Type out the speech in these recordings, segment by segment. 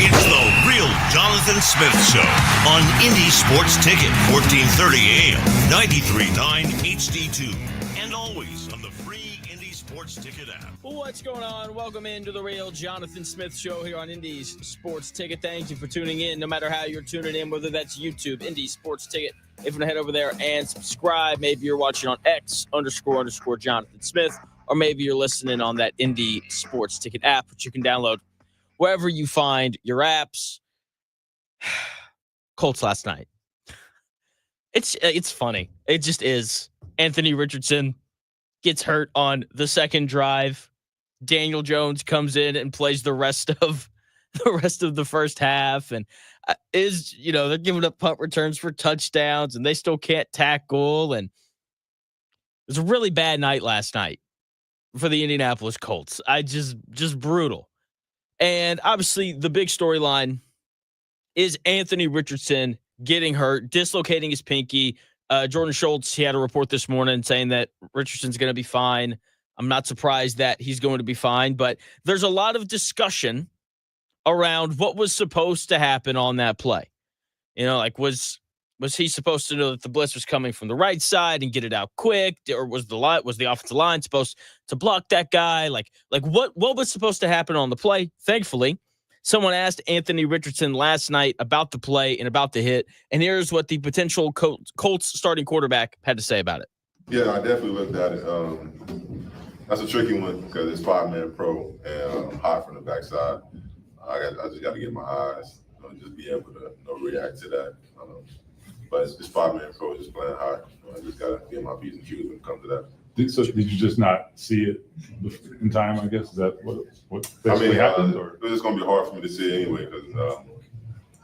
It's the real Jonathan Smith Show on Indy Sports Ticket, 1430 AM, 93.9 HD2, and always on the free Indy Sports Ticket app. What's going on? Welcome into the real Jonathan Smith Show here on Indy's Sports Ticket. Thank you for tuning in, no matter how you're tuning in, whether that's YouTube, Indy Sports Ticket. If you want to head over there and subscribe, maybe you're watching on X__ Jonathan Smith, or maybe you're listening on that Indy Sports Ticket app, which you can download wherever you find your apps. Colts last night. It's funny. It just is. Anthony Richardson gets hurt on the second drive. Daniel Jones comes in and plays the rest of the first half, and they're giving up punt returns for touchdowns, and they still can't tackle. And it was a really bad night last night for the Indianapolis Colts. Just brutal. And obviously the big storyline is Anthony Richardson getting hurt, dislocating his pinky. Jordan Schultz, he had a report this morning saying that Richardson's going to be fine. I'm not surprised that he's going to be fine, but there's a lot of discussion around what was supposed to happen on that play. Was he supposed to know that the blitz was coming from the right side and get it out quick, or was the offensive line supposed to block that guy? What was supposed to happen on the play? Thankfully, someone asked Anthony Richardson last night about the play and about the hit, and here's what the potential Colts starting quarterback had to say about it. Yeah, I definitely looked at it. That's a tricky one because it's 5-man pro and I'm hot from the backside. I just got to get my eyes, just be able to react to that. But it's 5-man pro, just playing hot. I just got to get my P's and Q's when it comes to that. So did you just not see it in time, I guess? Is that what basically happened? Or? It's going to be hard for me to see it anyway because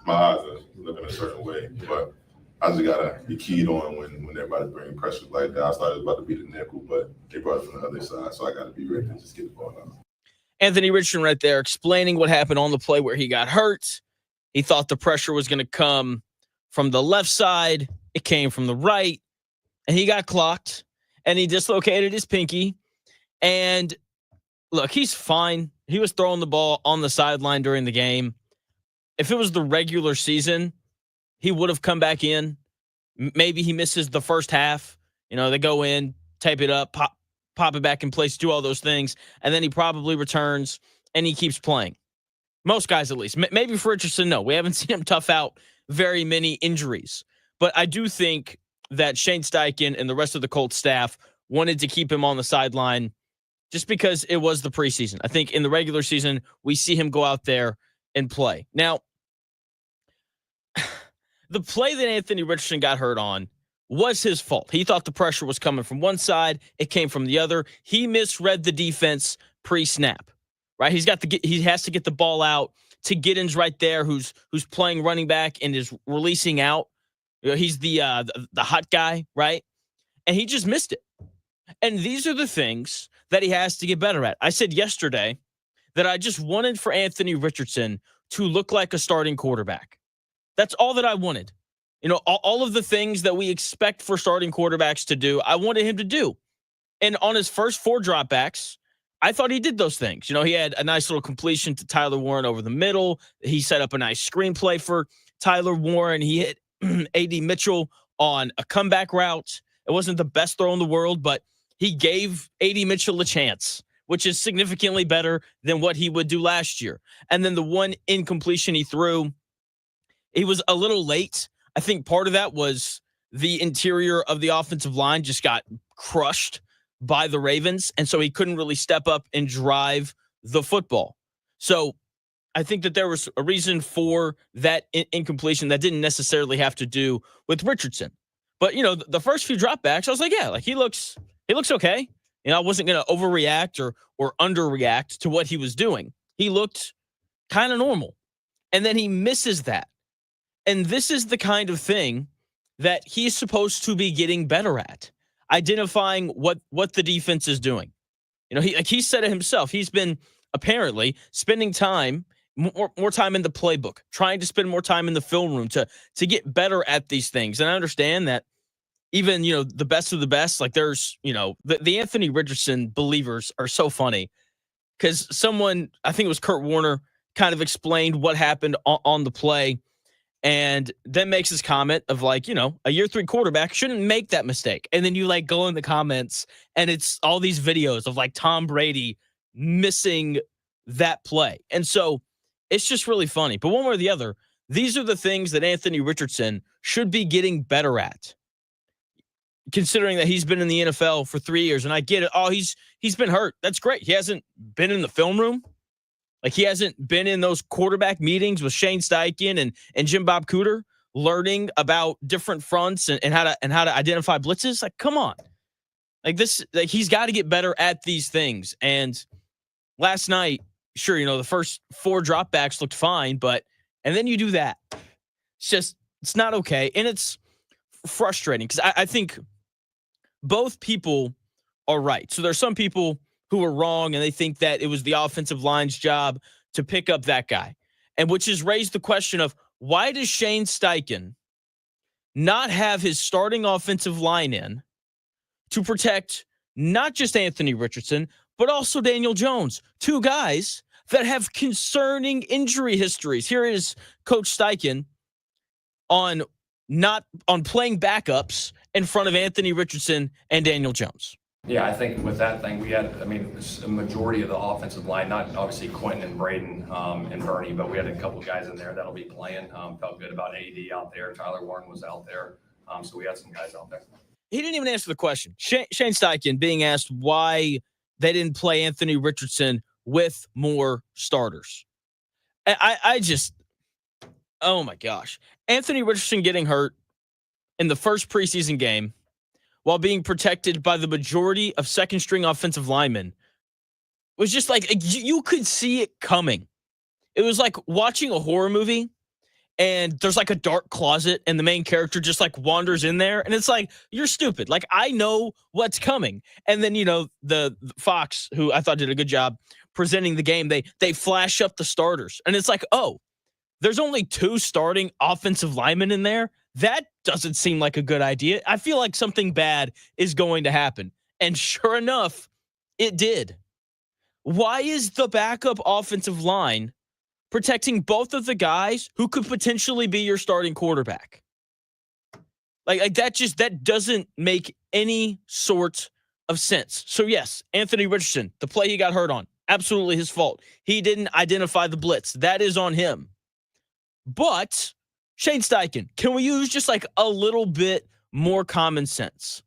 my eyes are looking a certain way. But I just got to be keyed on when everybody's bringing pressure like that. I thought it was about to be the nickel, but they brought it from the other side. So I got to be ready to just get the ball out. Anthony Richardson right there explaining what happened on the play where he got hurt. He thought the pressure was going to come from the left side. It came from the right, and he got clocked, and he dislocated his pinky. And look, he's fine. He was throwing the ball on the sideline during the game. If it was the regular season, he would have come back in. Maybe he misses the first half. They go in, tape it up, pop it back in place, do all those things, and then he probably returns and he keeps playing. Most guys, at least. Maybe for Richardson, no. We haven't seen him tough out very many injuries. But I do think that Shane Steichen and the rest of the Colts staff wanted to keep him on the sideline just because it was the preseason. I think in the regular season, we see him go out there and play. Now, the play that Anthony Richardson got hurt on was his fault. He thought the pressure was coming from one side. It came from the other. He misread the defense pre-snap, right? He has to get the ball out to Giddens right there, who's playing running back and is releasing out. He's the hot guy, right? And he just missed it. And these are the things that he has to get better at. I said yesterday that I just wanted for Anthony Richardson to look like a starting quarterback. That's all that I wanted. All of the things that we expect for starting quarterbacks to do, I wanted him to do. And on his first 4 dropbacks, I thought he did those things. He had a nice little completion to Tyler Warren over the middle. He set up a nice screenplay for Tyler Warren. He hit A.D. Mitchell on a comeback route. It wasn't the best throw in the world, but he gave A.D. Mitchell a chance, which is significantly better than what he would do last year. And then the one incompletion he threw, he was a little late. I think part of that was the interior of the offensive line just got crushed by the Ravens, and so he couldn't really step up and drive the football. So I think that there was a reason for that incompletion that didn't necessarily have to do with Richardson. But, the first few dropbacks, I was like, yeah, he looks okay. I wasn't going to overreact or underreact to what he was doing. He looked kind of normal. And then he misses that. And this is the kind of thing that he's supposed to be getting better at, identifying what the defense is doing. He said it himself. He's been apparently spending more time in the playbook, trying to spend more time in the film room to get better at these things. And I understand that even, the best of the best, there's, the Anthony Richardson believers are so funny because someone, I think it was Kurt Warner, kind of explained what happened on the play, and then makes his comment of like, a year 3 quarterback shouldn't make that mistake. And then you like go in the comments and it's all these videos of like Tom Brady missing that play. And so it's just really funny. But one way or the other, these are the things that Anthony Richardson should be getting better at, considering that he's been in the NFL for 3 years. And I get it. Oh, he's been hurt. That's great. He hasn't been in the film room. Like, he hasn't been in those quarterback meetings with Shane Steichen and Jim Bob Cooter, learning about different fronts and how to identify blitzes. Like, come on. Like, this, like, he's got to get better at these things. And last night, sure, the first 4 dropbacks looked fine, and then you do that. It's not okay. And it's frustrating because I think both people are right. So there's some people who are wrong and they think that it was the offensive line's job to pick up that guy. And which has raised the question of, why does Shane Steichen not have his starting offensive line in to protect not just Anthony Richardson, but also Daniel Jones, 2 guys that have concerning injury histories. Here is Coach Steichen on playing backups in front of Anthony Richardson and Daniel Jones. Yeah, I think with that thing, we had, a majority of the offensive line, not obviously Quentin and Braden and Bernie, but we had a couple guys in there that'll be playing. Felt good about AD out there. Tyler Warren was out there. So we had some guys out there. He didn't even answer the question. Shane Steichen being asked why they didn't play Anthony Richardson with more starters. I just, oh my gosh. Anthony Richardson getting hurt in the first preseason game while being protected by the majority of second-string offensive linemen was just like, you could see it coming. It was like watching a horror movie and there's like a dark closet and the main character just like wanders in there. And it's like, you're stupid. Like, I know what's coming. And then, the Fox, who I thought did a good job presenting the game, they flash up the starters. And it's like, oh, there's only 2 starting offensive linemen in there. That doesn't seem like a good idea. I feel like something bad is going to happen. And sure enough, it did. Why is the backup offensive line protecting both of the guys who could potentially be your starting quarterback? Like that doesn't make any sort of sense. So yes, Anthony Richardson, the play he got hurt on, absolutely his fault. He didn't identify the blitz. That is on him. But Shane Steichen, can we use just like a little bit more common sense?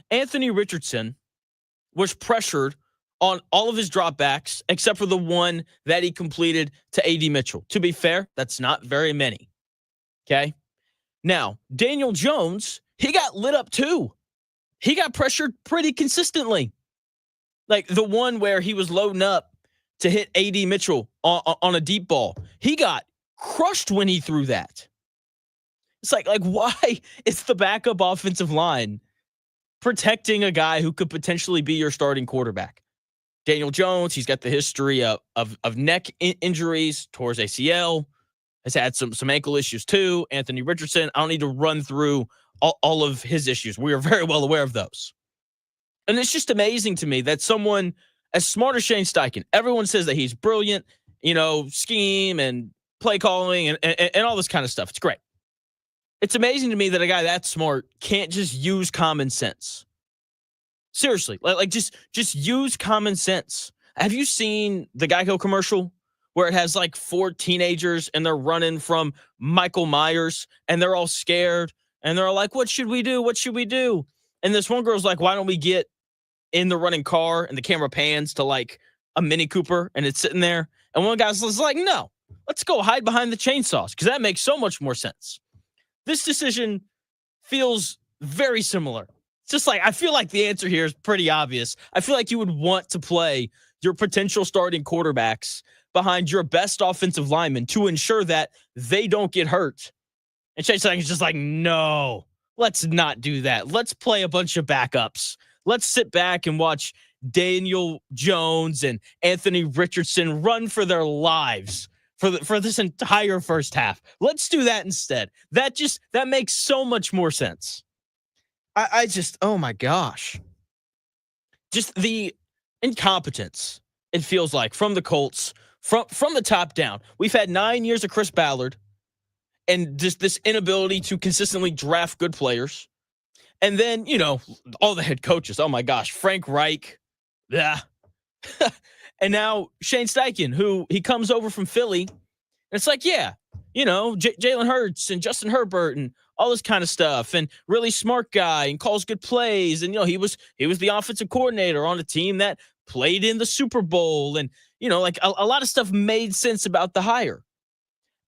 Anthony Richardson was pressured on all of his dropbacks except for the one that he completed to A.D. Mitchell. To be fair, that's not very many. Okay? Now, Daniel Jones, he got lit up too. He got pressured pretty consistently. Like the one where he was loading up to hit A.D. Mitchell on a deep ball. He got crushed when he threw that. It's like why is the backup offensive line protecting a guy who could potentially be your starting quarterback? Daniel Jones, he's got the history of neck injuries, tore his ACL, has had some ankle issues too. Anthony Richardson, I don't need to run through all of his issues. We are very well aware of those. And it's just amazing to me that someone as smart as Shane Steichen, everyone says that he's brilliant, scheme and play calling and all this kind of stuff. It's great. It's amazing to me that a guy that smart can't just use common sense. Seriously, like just use common sense. Have you seen the Geico commercial where it has like 4 teenagers and they're running from Michael Myers and they're all scared and they're all like, what should we do? What should we do? And this one girl's like, why don't we get in the running car? And the camera pans to like a Mini Cooper and it's sitting there. And one guy's like, no, let's go hide behind the chainsaws because that makes so much more sense. This decision feels very similar. It's just like, I feel like the answer here is pretty obvious. I feel like you would want to play your potential starting quarterbacks behind your best offensive linemen to ensure that they don't get hurt. And Shane Steichen's just like, no, let's not do that. Let's play a bunch of backups. Let's sit back and watch Daniel Jones and Anthony Richardson run for their lives for this entire first half. Let's do that instead. That makes so much more sense. I just, oh my gosh. Just the incompetence, it feels like, from the Colts from the top down. We've had 9 years of Chris Ballard and just this inability to consistently draft good players. And then, all the head coaches. Oh, my gosh. Frank Reich. Yeah. And now Shane Steichen, who he comes over from Philly. And it's like, yeah, Jalen Hurts and Justin Herbert and all this kind of stuff. And really smart guy and calls good plays. And, he was the offensive coordinator on a team that played in the Super Bowl. And, a lot of stuff made sense about the hire.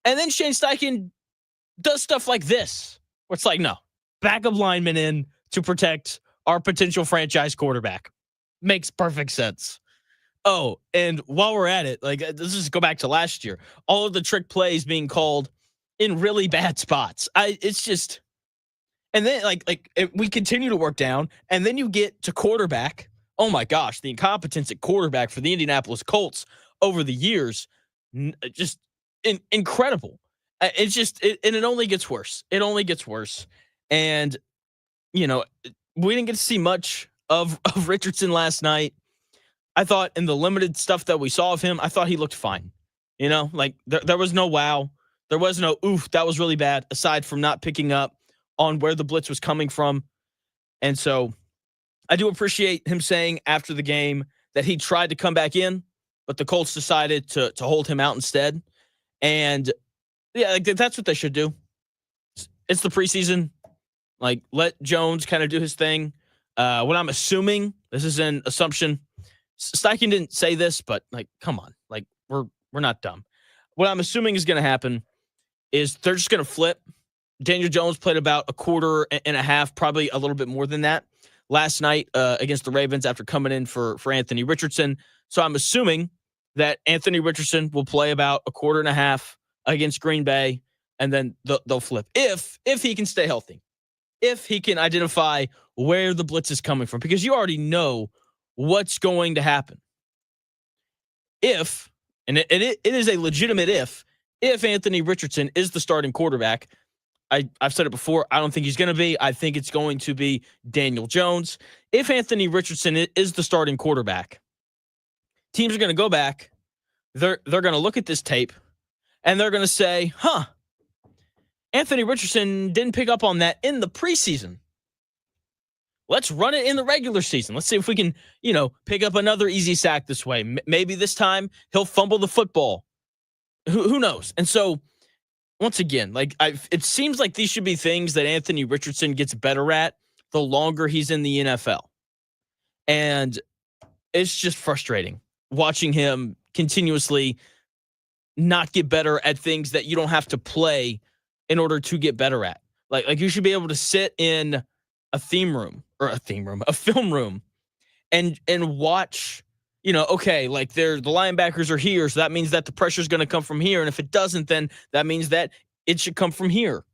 And then Shane Steichen does stuff like this, where it's like, no, backup lineman in to protect our potential franchise quarterback. Makes perfect sense. Oh, and while we're at it, let's just go back to last year. All of the trick plays being called in really bad spots. It's just, and then we continue to work down, and then you get to quarterback. Oh my gosh, the incompetence at quarterback for the Indianapolis Colts over the years, just incredible. It's just, and it only gets worse. It only gets worse. And, we didn't get to see much of Richardson last night. I thought in the limited stuff that we saw of him, I thought he looked fine. There was no wow. There was no, oof, that was really bad, aside from not picking up on where the blitz was coming from. And so I do appreciate him saying after the game that he tried to come back in, but the Colts decided to hold him out instead. And yeah, that's what they should do. It's the preseason. Let Jones kind of do his thing. What I'm assuming, this is an assumption. Steichen didn't say this, but come on, we're not dumb. What I'm assuming is going to happen is they're just going to flip. Daniel Jones played about a quarter and a half, probably a little bit more than that last night against the Ravens after coming in for Anthony Richardson. So I'm assuming that Anthony Richardson will play about a quarter and a half against Green Bay, and then they'll flip if he can stay healthy, if he can identify where the blitz is coming from, because you already know what's going to happen. If, and it is a legitimate if Anthony Richardson is the starting quarterback, I've said it before, I don't think he's going to be. I think it's going to be Daniel Jones. If Anthony Richardson is the starting quarterback, teams are going to go back. They're going to look at this tape, and they're going to say, Anthony Richardson didn't pick up on that in the preseason. Let's run it in the regular season. Let's see if we can, pick up another easy sack this way. Maybe this time he'll fumble the football. Who knows? And so, once again, it seems like these should be things that Anthony Richardson gets better at the longer he's in the NFL. And it's just frustrating watching him continuously not get better at things that you don't have to play in order to get better at. Like you should be able to sit in a film room, and watch, okay, the linebackers are here, so that means that the pressure is going to come from here. And if it doesn't, then that means that it should come from here.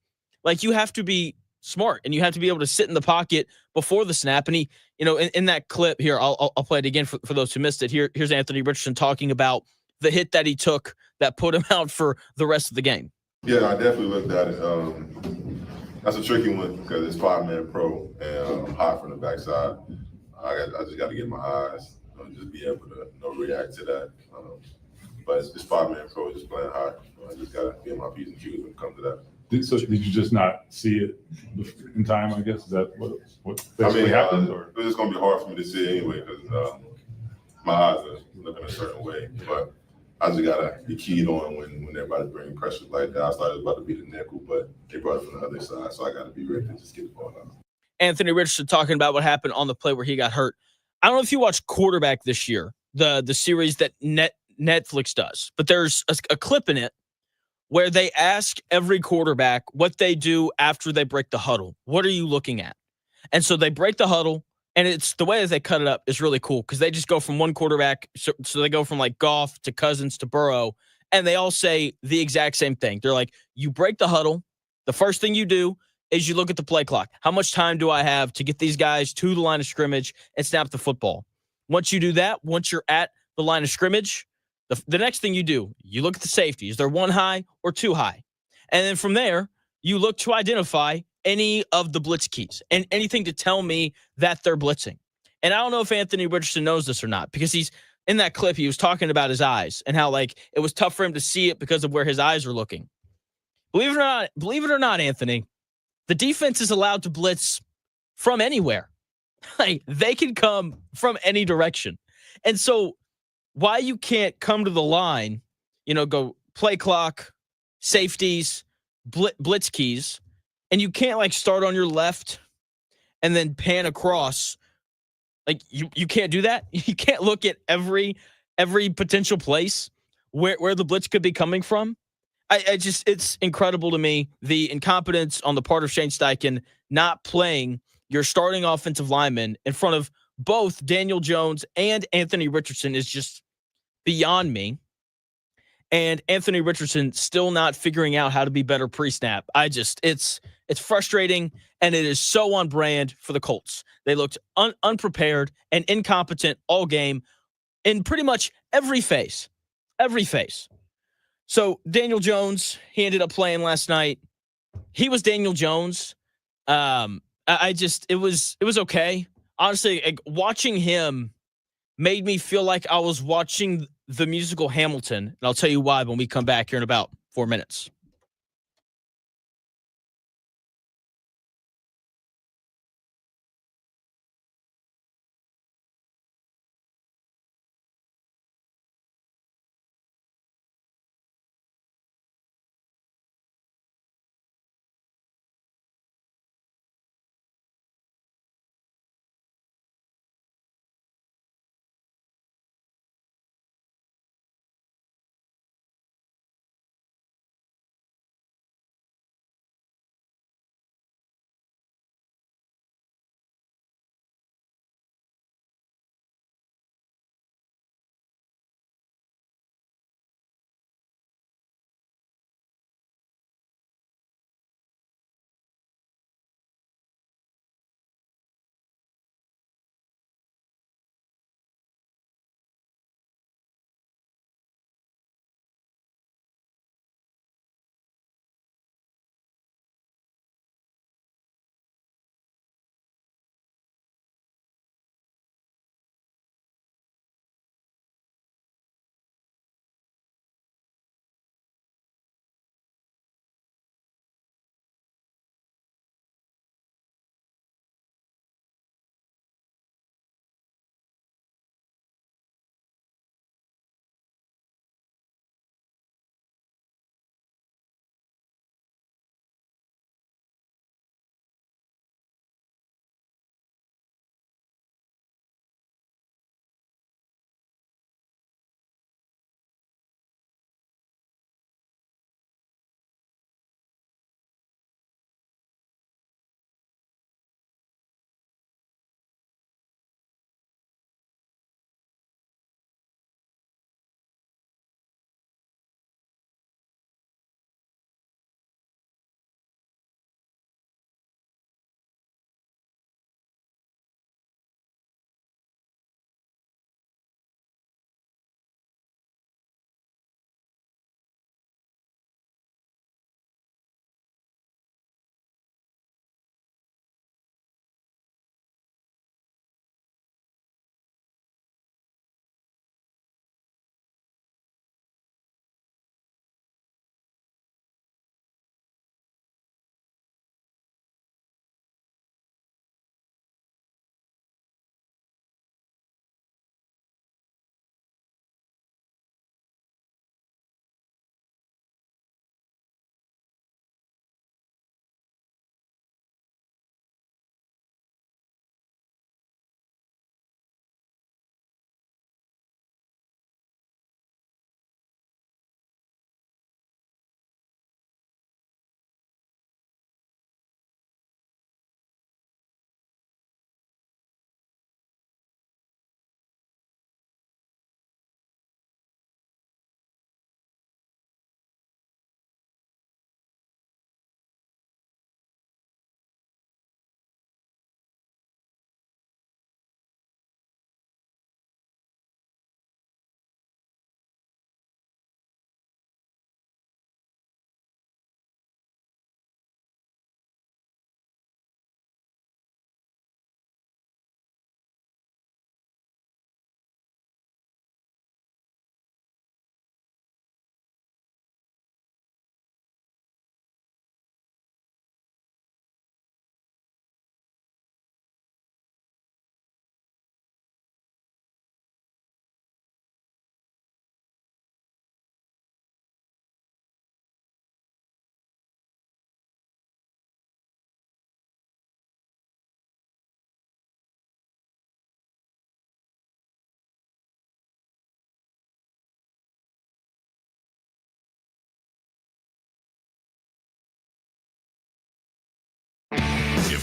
You have to be smart, and you have to be able to sit in the pocket before the snap. And he, in that clip here, I'll play it again for those who missed it. Here's Anthony Richardson talking about the hit that he took that put him out for the rest of the game. Yeah, I definitely looked at it. That's a tricky one because it's 5-man pro and I'm hot from the backside. I just got to get my eyes, just be able to react to that. But it's 5-man pro, just playing hot. I just got to be on my P's and Q's when it comes to that. Did you just not see it in time, I guess? Is that what basically happened? Or? It's going to be hard for me to see it anyway because my eyes are looking a certain way. But I just got to be keyed on when everybody's bringing pressure like that. I started about to be the nickel, but they brought it from the other side. So I got to be ready to just get the ball out. Anthony Richardson talking about what happened on the play where he got hurt. I don't know if you watched Quarterback this year, the series that Netflix does, but there's a clip in it where they ask every quarterback what they do after they break the huddle. What are you looking at? And so they break the huddle, and it's the way that they cut it up is really cool because they just go from one quarterback. So they go from Goff to Cousins to Burrow, and they all say the exact same thing. They're like, you break the huddle. The first thing you do is you look at the play clock. How much time do I have to get these guys to the line of scrimmage and snap the football? Once you do that, once you're at the line of scrimmage, the next thing you do, you look at the safety. Is there one high or two high? And then from there, you look to identify any of the blitz keys and anything to tell me that they're blitzing. And I don't know if Anthony Richardson knows this or not because he's in that clip, he was talking about his eyes and how like it was tough for him to see it because of where his eyes are looking. Believe it or not, Anthony, the defense is allowed to blitz from anywhere. Like they can come from any direction. And so why you can't come to the line, go play clock, safeties, blitz keys, and you can't like start on your left and then pan across. Like you can't do that. You can't look at every potential place where the blitz could be coming from. It's incredible to me, the incompetence on the part of Shane Steichen not playing your starting offensive lineman in front of both Daniel Jones and Anthony Richardson is just beyond me. And Anthony Richardson still not figuring out how to be better pre-snap. It's frustrating, and it is so on brand for the Colts. They looked unprepared and incompetent all game in pretty much every phase. Every phase. So Daniel Jones, he ended up playing last night. He was Daniel Jones. It was okay. Honestly, like, watching him made me feel like I was watching the musical Hamilton. And I'll tell you why when we come back here in about 4 minutes.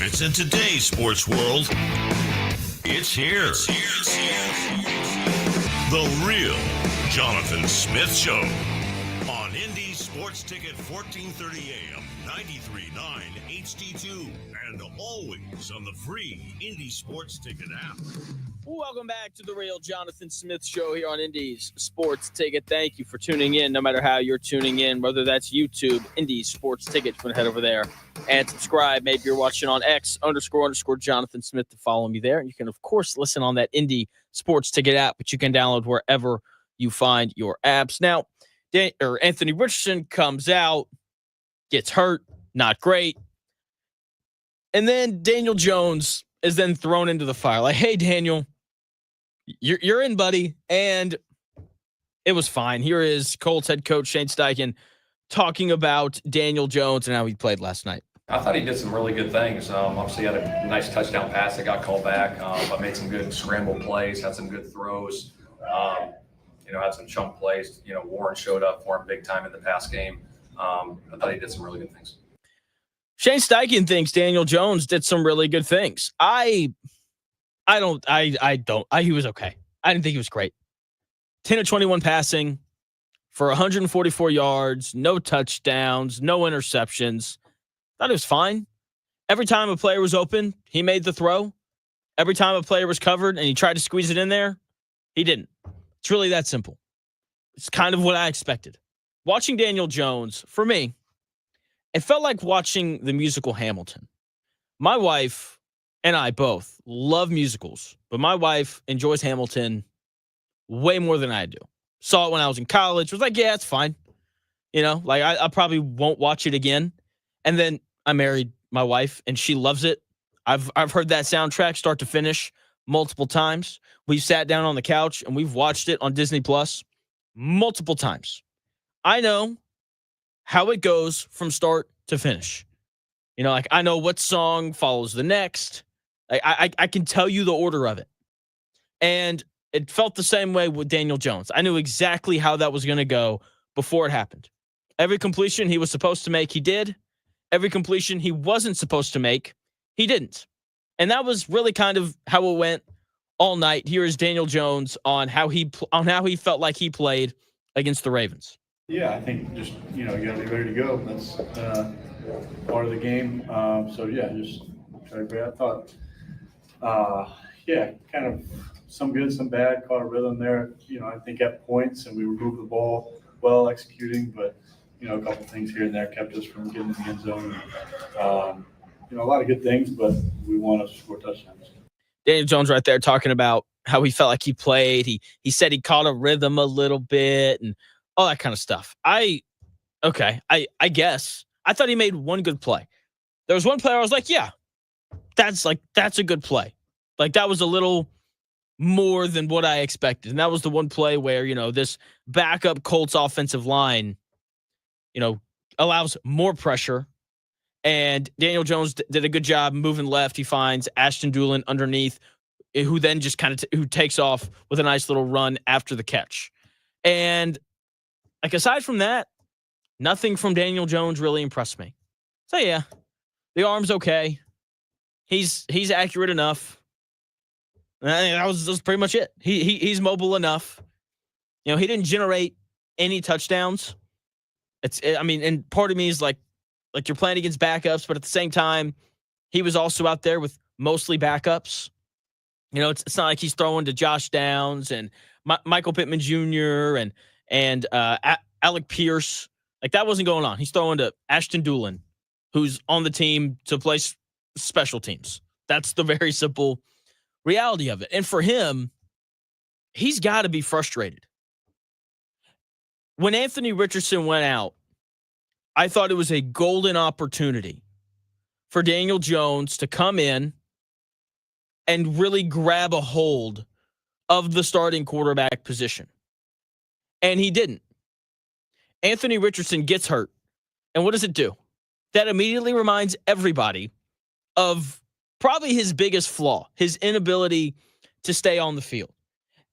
If it's in today's sports world, it's here. The real Jonathan Smith Show on Indy Sports Ticket 1430 AM, 93.9 HD2, and always on the free Indy Sports Ticket app. Welcome back to the real Jonathan Smith Show here on Indy's Sports Ticket. Thank you for tuning in, no matter how you're tuning in, whether that's YouTube, Indy Sports Ticket. You want to head over there and subscribe. Maybe you're watching on X__ Jonathan Smith to follow me there. And you can, of course, listen on that Indy Sports Ticket app, which you can download wherever you find your apps. Now, Anthony Richardson comes out, gets hurt, not great. And then Daniel Jones is then thrown into the fire. Like, hey, Daniel, you're in, buddy. And it was fine. Here is Colts head coach Shane Steichen talking about Daniel Jones and how he played last night. I thought he did some really good things. Obviously, had a nice touchdown pass that got called back, but made some good scramble plays, had some good throws, had some chunk plays. Warren showed up for him big time in the pass game. I thought he did some really good things. Shane Steichen thinks Daniel Jones did some really good things. He was okay. I didn't think he was great. 10 of 21 passing for 144 yards, no touchdowns, no interceptions. Thought it was fine. Every time a player was open, he made the throw. Every time a player was covered and he tried to squeeze it in there, he didn't. It's really that simple. It's kind of what I expected. Watching Daniel Jones, for me, it felt like watching the musical Hamilton. My wife and I both love musicals, but my wife enjoys Hamilton way more than I do. Saw it when I was in college. Was like, yeah, it's fine. I probably won't watch it again. And then I married my wife, and she loves it. I've heard that soundtrack start to finish multiple times. We've sat down on the couch, and we've watched it on Disney Plus multiple times. I know how it goes from start to finish. I know what song follows the next. I can tell you the order of it. And it felt the same way with Daniel Jones. I knew exactly how that was going to go before it happened. Every completion he was supposed to make, he did. Every completion he wasn't supposed to make, he didn't. And that was really kind of how it went all night. Here is Daniel Jones on how he felt like he played against the Ravens. Yeah, I think just, you got to be ready to go. That's part of the game. Just try to grab. I thought, kind of some good, some bad, caught a rhythm there. I think at points, and we moved the ball well, executing, but, a couple things here and there kept us from getting in the end zone. A lot of good things, but we want to score touchdowns. Daniel Jones right there talking about how he felt like he played. He said he caught a rhythm a little bit and all that kind of stuff. I guess. I thought he made one good play. There was one play I was like, yeah, that's a good play. Like, that was a little more than what I expected. And that was the one play where, this backup Colts offensive line, allows more pressure. And Daniel Jones did a good job moving left. He finds Ashton Doolin underneath, who then just who takes off with a nice little run after the catch. And aside from that, nothing from Daniel Jones really impressed me. So yeah, the arm's okay. He's accurate enough. And I think that was pretty much it. He's mobile enough. He didn't generate any touchdowns. And part of me is like you're playing against backups, but at the same time, he was also out there with mostly backups. It's not like he's throwing to Josh Downs and Michael Pittman Jr. and Alec Pierce. That wasn't going on. He's throwing to Ashton Doolin, who's on the team to play special teams. That's the very simple reality of it. And for him, he's got to be frustrated. When Anthony Richardson went out, I thought it was a golden opportunity for Daniel Jones to come in and really grab a hold of the starting quarterback position. And he didn't. Anthony Richardson gets hurt. And what does it do? That immediately reminds everybody of probably his biggest flaw, his inability to stay on the field.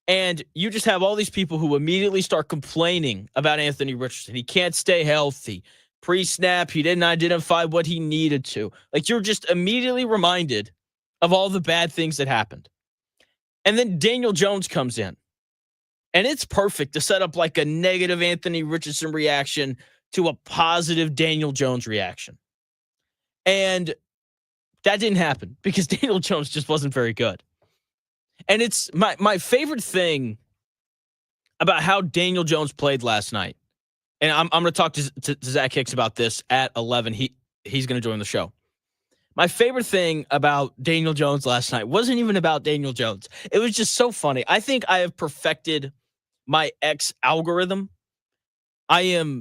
And you just have all these people who immediately start complaining about Anthony Richardson. He can't stay healthy. Pre-snap, he didn't identify what he needed to. Like, you're just immediately reminded of all the bad things that happened. And then Daniel Jones comes in. And it's perfect to set up like a negative Anthony Richardson reaction to a positive Daniel Jones reaction. And that didn't happen because Daniel Jones just wasn't very good. And it's my favorite thing about how Daniel Jones played last night. And I'm going to talk to Zach Hicks about this at 11. He's going to join the show. My favorite thing about Daniel Jones last night wasn't even about Daniel Jones. It was just so funny. I think I have perfected my X algorithm. I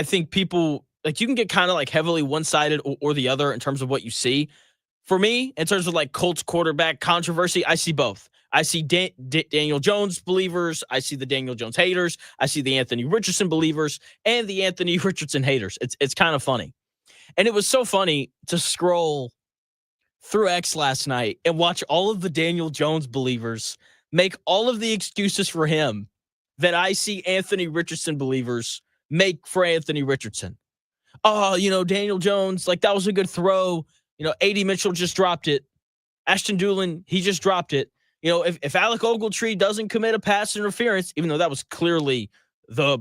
think people, like, you can get kind of like heavily one-sided or the other in terms of what you see. For me, in terms of like Colts quarterback controversy, I see both. I see Daniel Jones believers. I see the Daniel Jones haters. I see the Anthony Richardson believers and the Anthony Richardson haters. It's kind of funny. And it was so funny to scroll through X last night and watch all of the Daniel Jones believers make all of the excuses for him that I see Anthony Richardson believers make for Anthony Richardson. Oh, Daniel Jones, like, that was a good throw. A.D. Mitchell just dropped it. Ashton Dulin, he just dropped it. If Alec Ogletree doesn't commit a pass interference, even though that was clearly the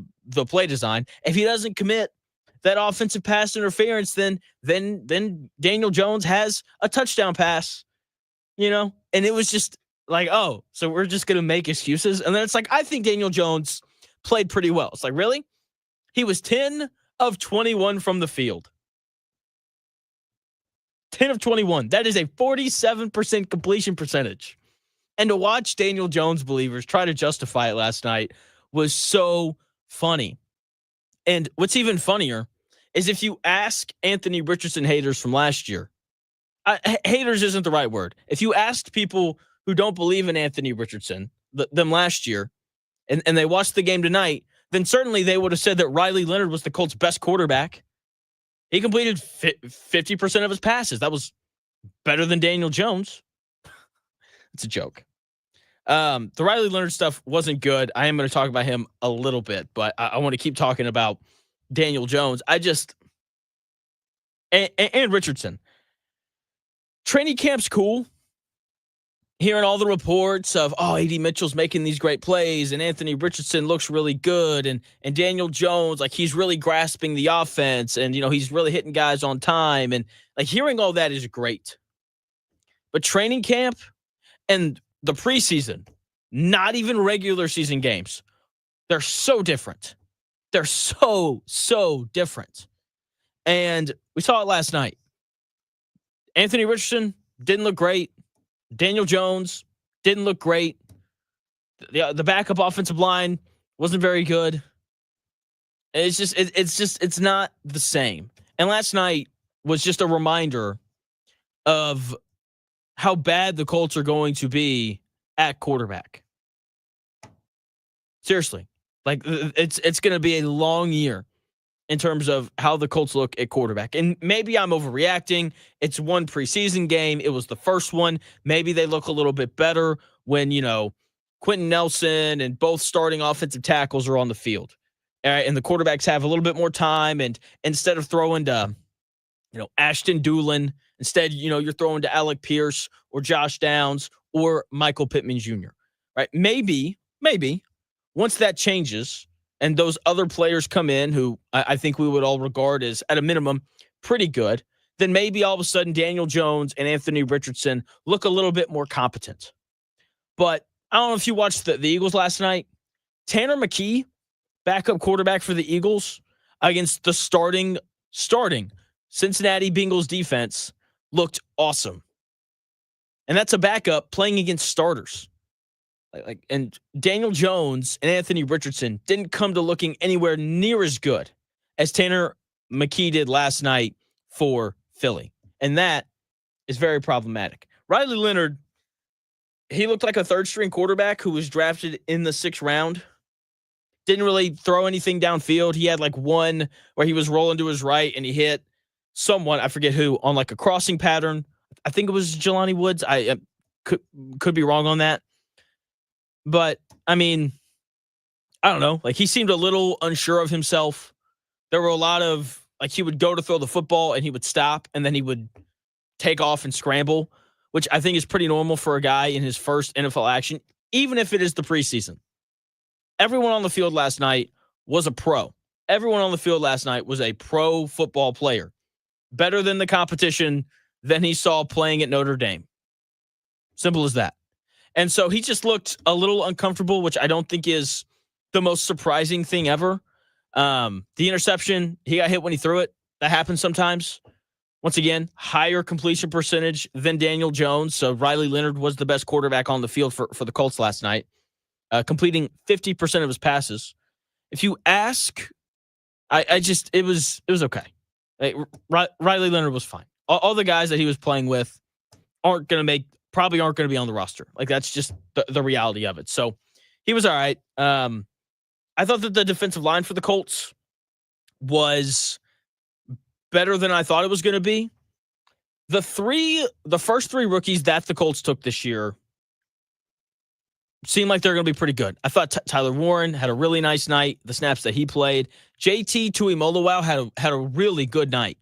play design, if he doesn't commit that offensive pass interference, then Daniel Jones has a touchdown pass, and it was just like, oh, so we're just going to make excuses. And then it's like, I think Daniel Jones played pretty well. It's like, really? He was 10 of 21 from the field. 10 of 21. That is a 47% completion percentage. And to watch Daniel Jones believers try to justify it last night was so funny. And what's even funnier is if you ask Anthony Richardson haters from last year, haters isn't the right word. If you asked people who don't believe in Anthony Richardson, them last year, and they watched the game tonight, then certainly they would have said that Riley Leonard was the Colts' best quarterback. He completed 50% of his passes. That was better than Daniel Jones. It's a joke. The Riley Leonard stuff wasn't good. I am going to talk about him a little bit, but I want to keep talking about Daniel Jones. And Richardson. Training camp's cool. Hearing all the reports of, A.D. Mitchell's making these great plays and Anthony Richardson looks really good and Daniel Jones, like, he's really grasping the offense and, he's really hitting guys on time. And, like, hearing all that is great. But training camp and the preseason, not even regular season games, they're so different. They're so different. And we saw it last night. Anthony Richardson didn't look great. Daniel Jones didn't look great. The backup offensive line wasn't very good. It's not the same. And last night was just a reminder of how bad the Colts are going to be at quarterback. Seriously. Like, it's going to be a long year in terms of how the Colts look at quarterback. And maybe I'm overreacting. It's one preseason game. It was the first one. Maybe they look a little bit better when, Quentin Nelson and both starting offensive tackles are on the field. All right, and the quarterbacks have a little bit more time. And instead of throwing to, Ashton Dulin, instead, you're throwing to Alec Pierce or Josh Downs or Michael Pittman Jr. Right? Maybe once that changes and those other players come in who I think we would all regard as, at a minimum, pretty good, then maybe all of a sudden Daniel Jones and Anthony Richardson look a little bit more competent. But I don't know if you watched the Eagles last night. Tanner McKee, backup quarterback for the Eagles, against the starting Cincinnati Bengals defense, looked awesome. And that's a backup playing against starters. And Daniel Jones and Anthony Richardson didn't come to looking anywhere near as good as Tanner McKee did last night for Philly. And that is very problematic. Riley Leonard, he looked like a third-string quarterback who was drafted in the 6th round. Didn't really throw anything downfield. He had like one where he was rolling to his right and he hit someone, I forget who, on like a crossing pattern. I think it was Jelani Woods. I could be wrong on that. But, I don't don't know. Like, he seemed a little unsure of himself. There were a lot of like he would go to throw the football and he would stop and then he would take off and scramble, which I think is pretty normal for a guy in his first NFL action, even if it is the preseason. Everyone on the field last night was a pro. Everyone on the field last night was a pro football player. Better than the competition than he saw playing at Notre Dame. Simple as that. And so he just looked a little uncomfortable, which I don't think is the most surprising thing ever. The interception, he got hit when he threw it. That happens sometimes. Once again, higher completion percentage than Daniel Jones. So Riley Leonard was the best quarterback on the field for the Colts last night, completing 50% of his passes. If you ask, it was okay. Like, Riley Leonard was fine. All the guys that he was playing with probably aren't going to be on the roster. Like, that's just the reality of it. So he was all right. I thought that the defensive line for the Colts was better than I thought it was going to be. The first three rookies that the Colts took this year seemed like they're going to be pretty good. I thought Tyler Warren had a really nice night, the snaps that he played. JT Tuimoloau had a really good night.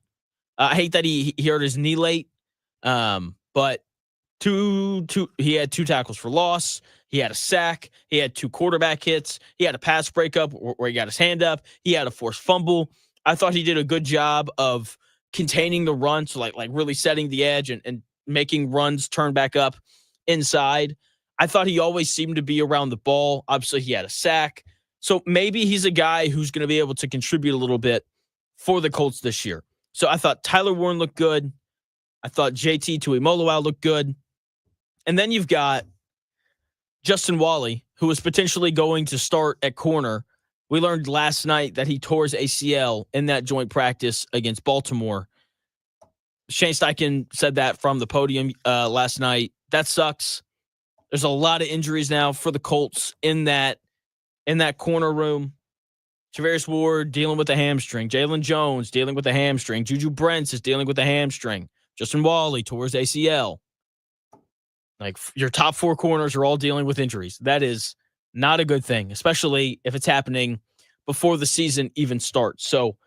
I hate that he hurt his knee late, but he had 2 tackles for loss. He had a sack. He had 2 quarterback hits. He had a pass breakup where he got his hand up. He had a forced fumble. I thought he did a good job of containing the run, so like really setting the edge and making runs turn back up inside. I thought he always seemed to be around the ball. Obviously, he had a sack. So maybe he's a guy who's going to be able to contribute a little bit for the Colts this year. So I thought Tyler Warren looked good. I thought JT Tuimoloau looked good. And then you've got Justin Wally, who is potentially going to start at corner. We learned last night that he tore his ACL in that joint practice against Baltimore. Shane Steichen said that from the podium last night. That sucks. There's a lot of injuries now for the Colts in that corner room. Travarius Ward dealing with a hamstring. Jalen Jones dealing with a hamstring. Juju Brents is dealing with a hamstring. Justin Wally tore his ACL. Like, your top 4 corners are all dealing with injuries. That is not a good thing, especially if it's happening before the season even starts. So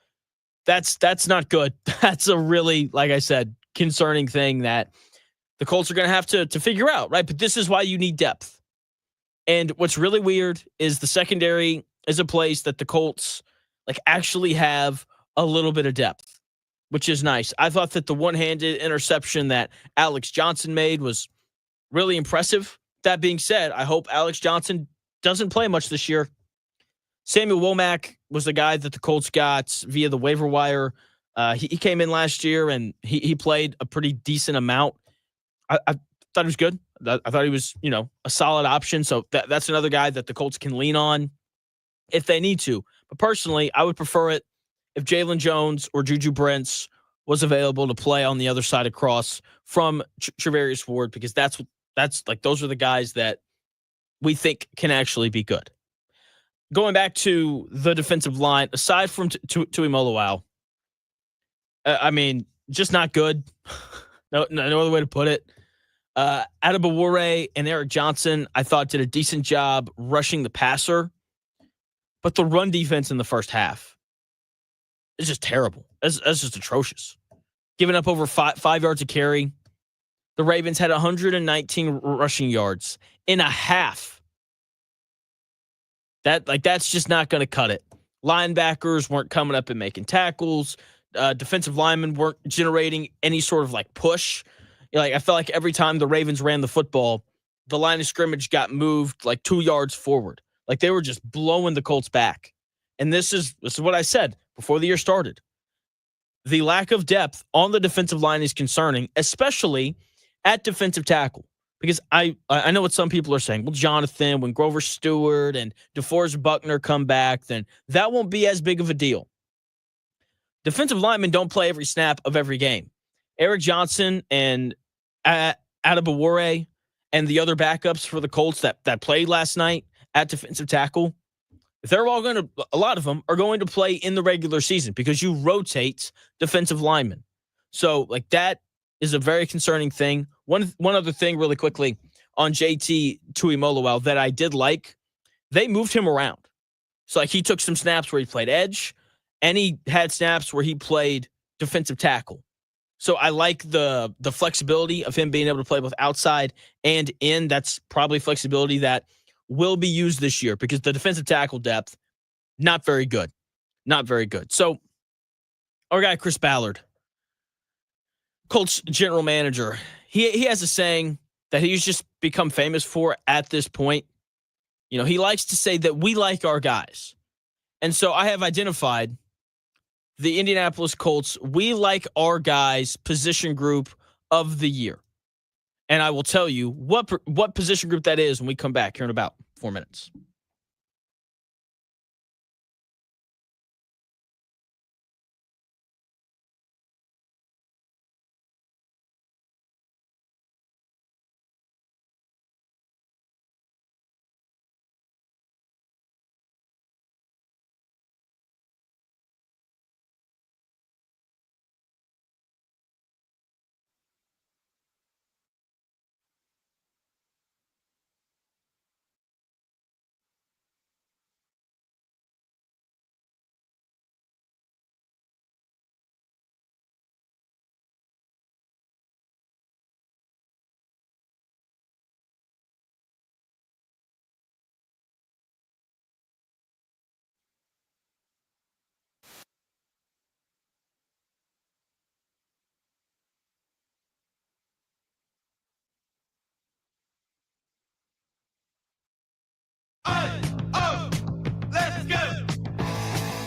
that's not good. That's a really, like I said, concerning thing that the Colts are going to have to figure out, right? But this is why you need depth. And what's really weird is the secondary is a place that the Colts actually have a little bit of depth, which is nice. I thought that the one-handed interception that Alex Johnson made was really impressive. That being said, I hope Alex Johnson doesn't play much this year. Samuel Womack was the guy that the Colts got via the waiver wire. He came in last year and he played a pretty decent amount. I thought he was good. I thought he was, a solid option. So that's another guy that the Colts can lean on if they need to. But personally, I would prefer it if Jalen Jones or Juju Brents was available to play on the other side across from Travarius Ward, because those are the guys that we think can actually be good. Going back to the defensive line, aside from Tuimoloau, just not good. No other way to put it. Adebawore and Eric Johnson, I thought, did a decent job rushing the passer, but the run defense in the first half is just terrible. That's just atrocious. Giving up over 5 yards a carry. The Ravens had 119 rushing yards in a half. That's just not going to cut it. Linebackers weren't coming up and making tackles. Defensive linemen weren't generating any sort of push. I felt like every time the Ravens ran the football, the line of scrimmage got moved 2 yards forward. They were just blowing the Colts back. And this is what I said before the year started. The lack of depth on the defensive line is concerning, especially at defensive tackle. Because I know what some people are saying. Well, Jonathan, when Grover Stewart and DeForest Buckner come back, then that won't be as big of a deal. Defensive linemen don't play every snap of every game. Eric Johnson and Adebawore and the other backups for the Colts that played last night at defensive tackle, a lot of them are going to play in the regular season because you rotate defensive linemen. So that is a very concerning thing. One other thing really quickly on JT Tuimoloau that I did like, they moved him around. So he took some snaps where he played edge, and he had snaps where he played defensive tackle. So I like the flexibility of him being able to play both outside and in. That's probably flexibility that will be used this year because the defensive tackle depth, not very good. Not very good. So our guy, Chris Ballard, Colts general manager, he has a saying that he's just become famous for at this point. You know, he likes to say that we like our guys. And so I have identified the Indianapolis Colts, we like our guys position group of the year. And I will tell you what position group that is when we come back here in about 4 minutes.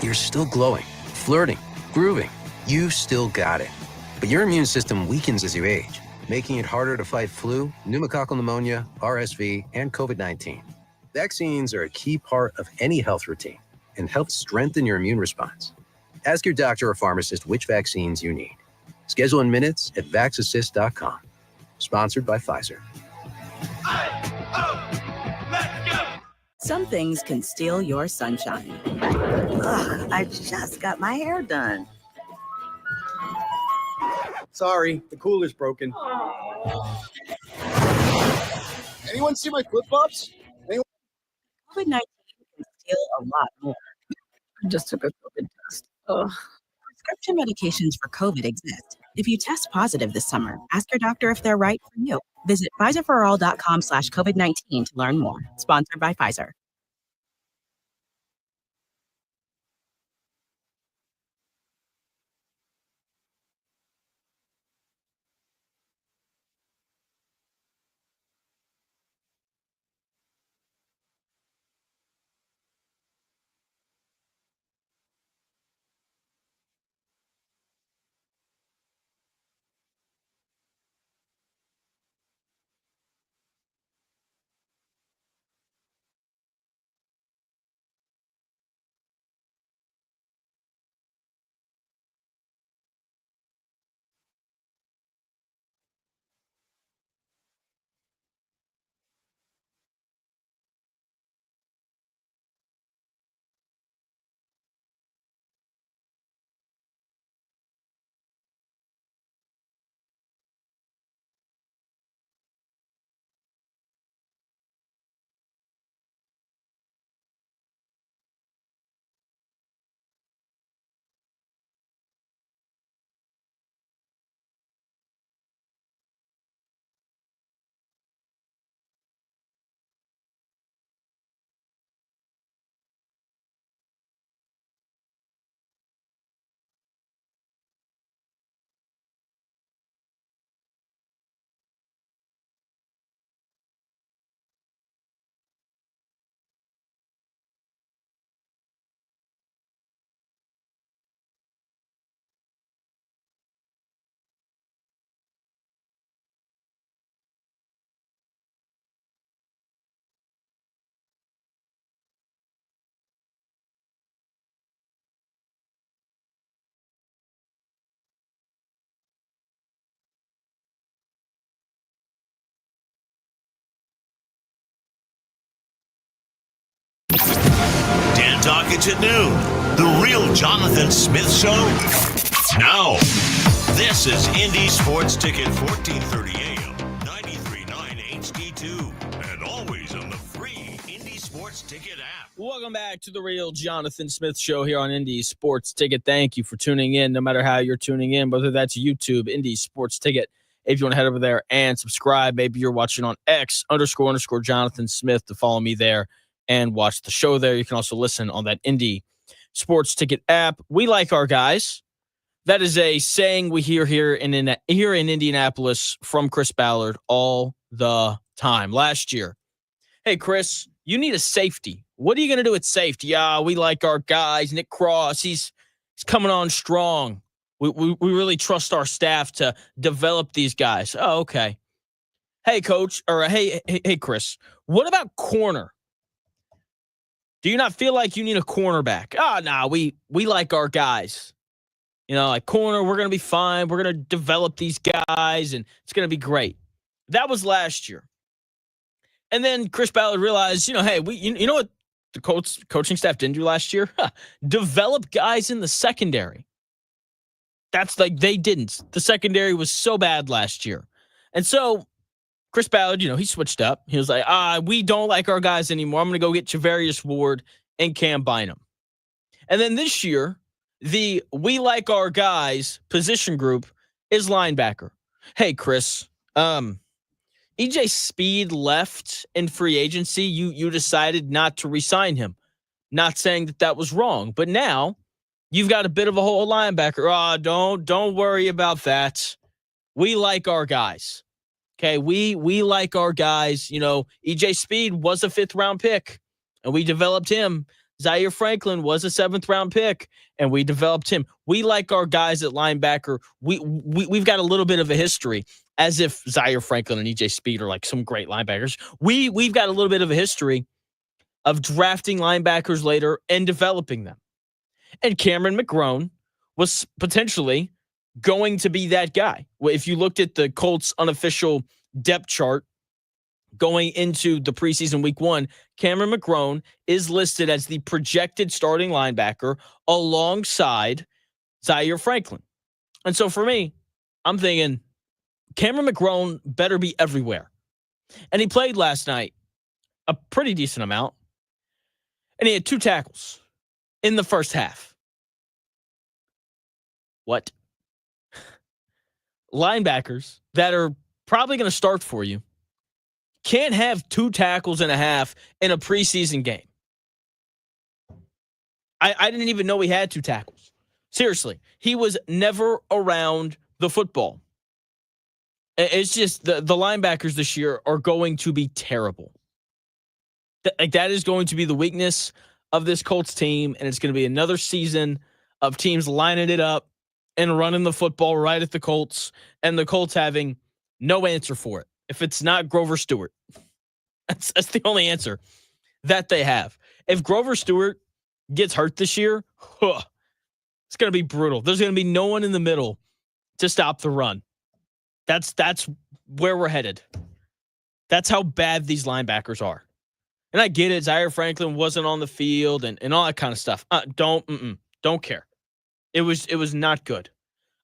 You're still glowing, flirting, grooving. You've still got it. But your immune system weakens as you age, making it harder to fight flu, pneumococcal pneumonia, RSV, and COVID-19. Vaccines are a key part of any health routine and help strengthen your immune response. Ask your doctor or pharmacist which vaccines you need. Schedule in minutes at vaxassist.com. Sponsored by Pfizer. Some things can steal your sunshine. Ugh, I just got my hair done. Sorry, the cooler's broken. Anyone see my flip-flops? COVID-19 can steal a lot more. I just took a COVID test. Ugh. Prescription medications for COVID exist. If you test positive this summer, ask your doctor if they're right for you. Visit PfizerForAll.com/COVID-19 to learn more. Sponsored by Pfizer. Dan Dawkins at noon. The real Jonathan Smith Show. Now, this is Indy Sports Ticket 1430 AM, 93.9 HD2, and always on the free Indy Sports Ticket app. Welcome back to the Real Jonathan Smith Show here on Indy Sports Ticket. Thank you for tuning in, no matter how you're tuning in, whether that's YouTube, Indy Sports Ticket. If you want to head over there and subscribe, maybe you're watching on X__Jonathan Smith to follow me there and watch the show there. You can also listen on that Indy Sports Ticket app. We like our guys. That is a saying we hear here in Indianapolis from Chris Ballard all the time. Last year, hey, Chris, you need a safety. What are you going to do at safety? Yeah, we like our guys. Nick Cross, he's coming on strong. We really trust our staff to develop these guys. Oh, okay. Hey, Coach, or hey, Chris, what about corner? Do you not feel like you need a cornerback? Oh, no, we like our guys. You know, like corner, we're going to be fine. We're going to develop these guys, and it's going to be great. That was last year. And then Chris Ballard realized, hey, you know what the coaching staff didn't do last year? Develop guys in the secondary. That's like they didn't. The secondary was so bad last year. And so Chris Ballard, he switched up. He was like, we don't like our guys anymore. I'm going to go get Javarius Ward and Cam Bynum. And then this year, the we like our guys position group is linebacker. Hey, Chris, EJ Speed left in free agency. You decided not to re-sign him. Not saying that was wrong, but now you've got a bit of a hole linebacker. Don't worry about that. We like our guys. Okay, we like our guys. EJ Speed was a 5th round pick, and we developed him. Zaire Franklin was a 7th round pick, and we developed him. We like our guys at linebacker. We've got a little bit of a history, as if Zaire Franklin and EJ Speed are like some great linebackers. We've got a little bit of a history of drafting linebackers later and developing them. And Cameron McGrone was potentially going to be that guy. If you looked at the Colts' unofficial depth chart going into the preseason week 1, Cameron McGrone is listed as the projected starting linebacker alongside Zaire Franklin. And so for me, I'm thinking Cameron McGrone better be everywhere. And he played last night a pretty decent amount. And he had 2 tackles in the first half. What? Linebackers that are probably going to start for you can't have 2 tackles and a half in a preseason game. I didn't even know he had 2 tackles. Seriously, he was never around the football. It's just the linebackers this year are going to be terrible. That is going to be the weakness of this Colts team, and it's going to be another season of teams lining it up and running the football right at the Colts, and the Colts having no answer for it. If it's not Grover Stewart, that's the only answer that they have. If Grover Stewart gets hurt this year, it's going to be brutal. There's going to be no one in the middle to stop the run. That's where we're headed. That's how bad these linebackers are. And I get it. Zaire Franklin wasn't on the field and all that kind of stuff. Don't care. It was not good.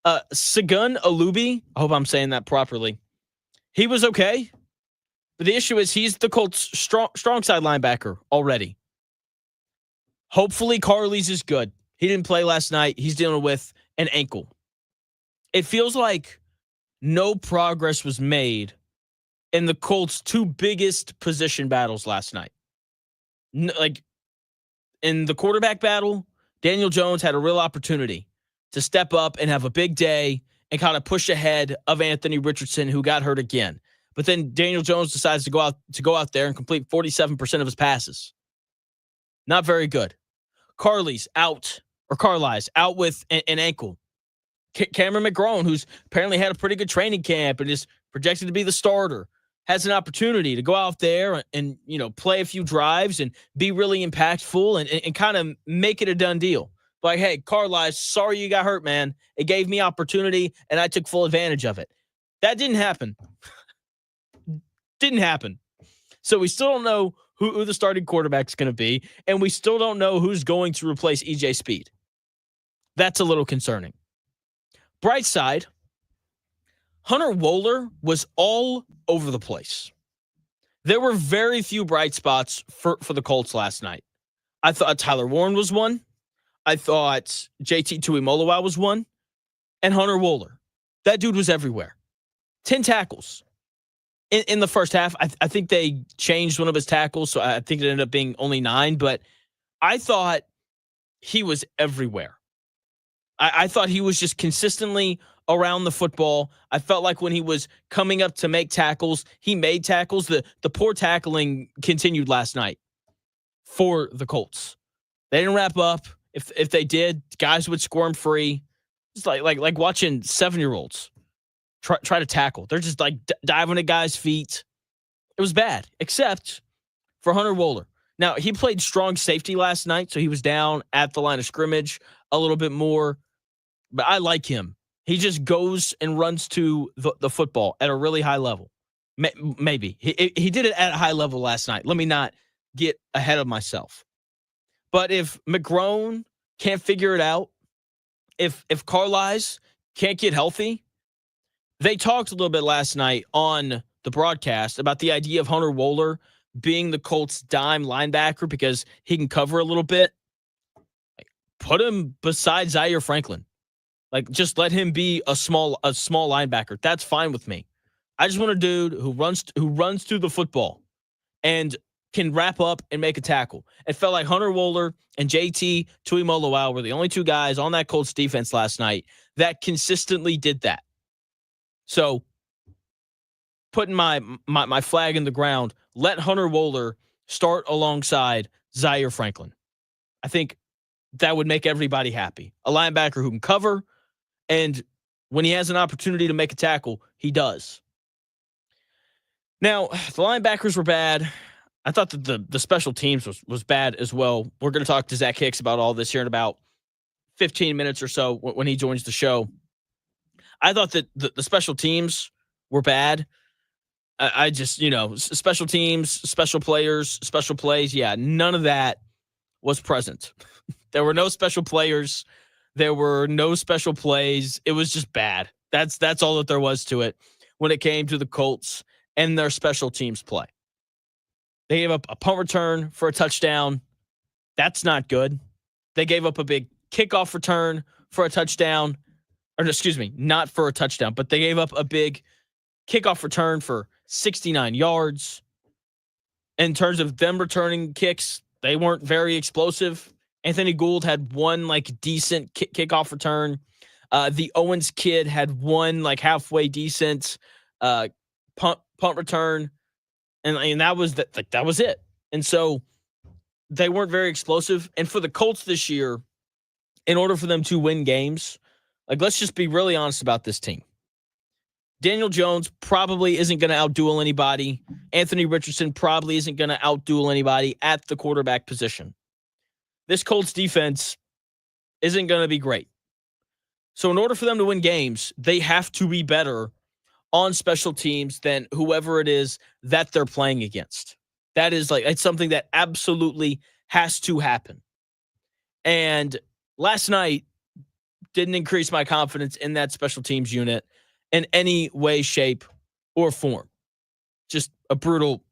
Segun Alubi, I hope I'm saying that properly. He was okay. But the issue is he's the Colts' strong side linebacker already. Hopefully Carly's is good. He didn't play last night. He's dealing with an ankle. It feels like no progress was made in the Colts' 2 biggest position battles last night. Like in the quarterback battle, Daniel Jones had a real opportunity to step up and have a big day and kind of push ahead of Anthony Richardson, who got hurt again. But then Daniel Jones decides to go out there and complete 47% of his passes. Not very good. Carly's out with an ankle. Cameron McGrone, who's apparently had a pretty good training camp and is projected to be the starter, has an opportunity to go out there and play a few drives and be really impactful and kind of make it a done deal. Like, hey, Carlisle, sorry you got hurt, man. It gave me opportunity, and I took full advantage of it. That didn't happen. Didn't happen. So we still don't know who the starting quarterback is going to be, and we still don't know who's going to replace EJ Speed. That's a little concerning. Bright side, Hunter Wohler was all over the place. There were very few bright spots for the Colts last night. I thought Tyler Warren was one. I thought JT Tuimoloau was one. And Hunter Wohler. That dude was everywhere. 10 tackles. In the first half, I think they changed one of his tackles, so I think it ended up being only 9, but I thought he was everywhere. I thought he was just consistently around the football. I felt like when he was coming up to make tackles, he made tackles. The poor tackling continued last night for the Colts. They didn't wrap up. If they did, guys would squirm free. It's like watching 7-year-olds try to tackle. They're just like diving at guys' feet. It was bad, except for Hunter Wohler. Now, he played strong safety last night, so he was down at the line of scrimmage a little bit more. But I like him. He just goes and runs to the football at a really high level. Maybe. He did it at a high level last night. Let me not get ahead of myself. But if McGrone can't figure it out, if Carlisle can't get healthy, they talked a little bit last night on the broadcast about the idea of Hunter Wohler being the Colts' dime linebacker because he can cover a little bit. Put him beside Zaire Franklin. Just let him be a small linebacker. That's fine with me. I just want a dude who runs to the football and can wrap up and make a tackle. It felt like Hunter Wohler and JT Tuimoloau were the only 2 guys on that Colts defense last night that consistently did that. So, putting my flag in the ground, let Hunter Wohler start alongside Zaire Franklin. I think that would make everybody happy. A linebacker who can cover, and when he has an opportunity to make a tackle, he does. Now, the linebackers were bad. I thought that the special teams was bad as well. We're going to talk to Zach Hicks about all this here in about 15 minutes or so when he joins the show. I thought that the special teams were bad. I just, special teams, special players, special plays. Yeah, none of that was present. There were no special players. There were no special plays. It was just bad. That's all that there was to it when it came to the Colts and their special teams play. They gave up a punt return for a touchdown. That's not good. They gave up a big kickoff return for a touchdown. Or excuse me, not for a touchdown, but they gave up a big kickoff return for 69 yards. In terms of them returning kicks, they weren't very explosive. Anthony Gould had one decent kickoff return. The Owens kid had one halfway decent punt return. And that was that was it. And so they weren't very explosive. And for the Colts this year, in order for them to win games, let's just be really honest about this team. Daniel Jones probably isn't going to outduel anybody. Anthony Richardson probably isn't going to outduel anybody at the quarterback position. This Colts defense isn't going to be great. So in order for them to win games, they have to be better on special teams than whoever it is that they're playing against. That is it's something that absolutely has to happen. And last night didn't increase my confidence in that special teams unit in any way, shape, or form. Just a brutal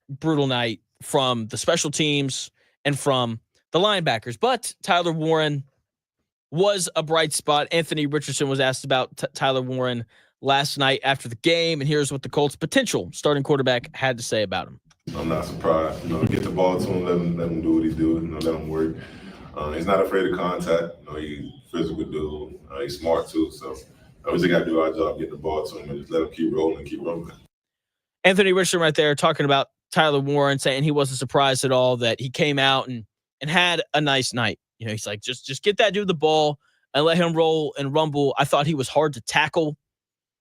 night from the special teams and from the linebackers. But Tyler Warren was a bright spot. Anthony Richardson was asked about Tyler Warren last night after the game, and here's what the Colts' potential starting quarterback had to say about him. I'm not surprised. Get the ball to him, let him do what he do. Let him work. He's not afraid of contact. He's a physical dude. He's smart too. So we just got to do our job, get the ball to him, and just let him keep rolling. Anthony Richardson right there talking about Tyler Warren, saying he wasn't surprised at all that he came out and had a nice night. He's like, just get that dude the ball and let him roll and rumble. I thought he was hard to tackle,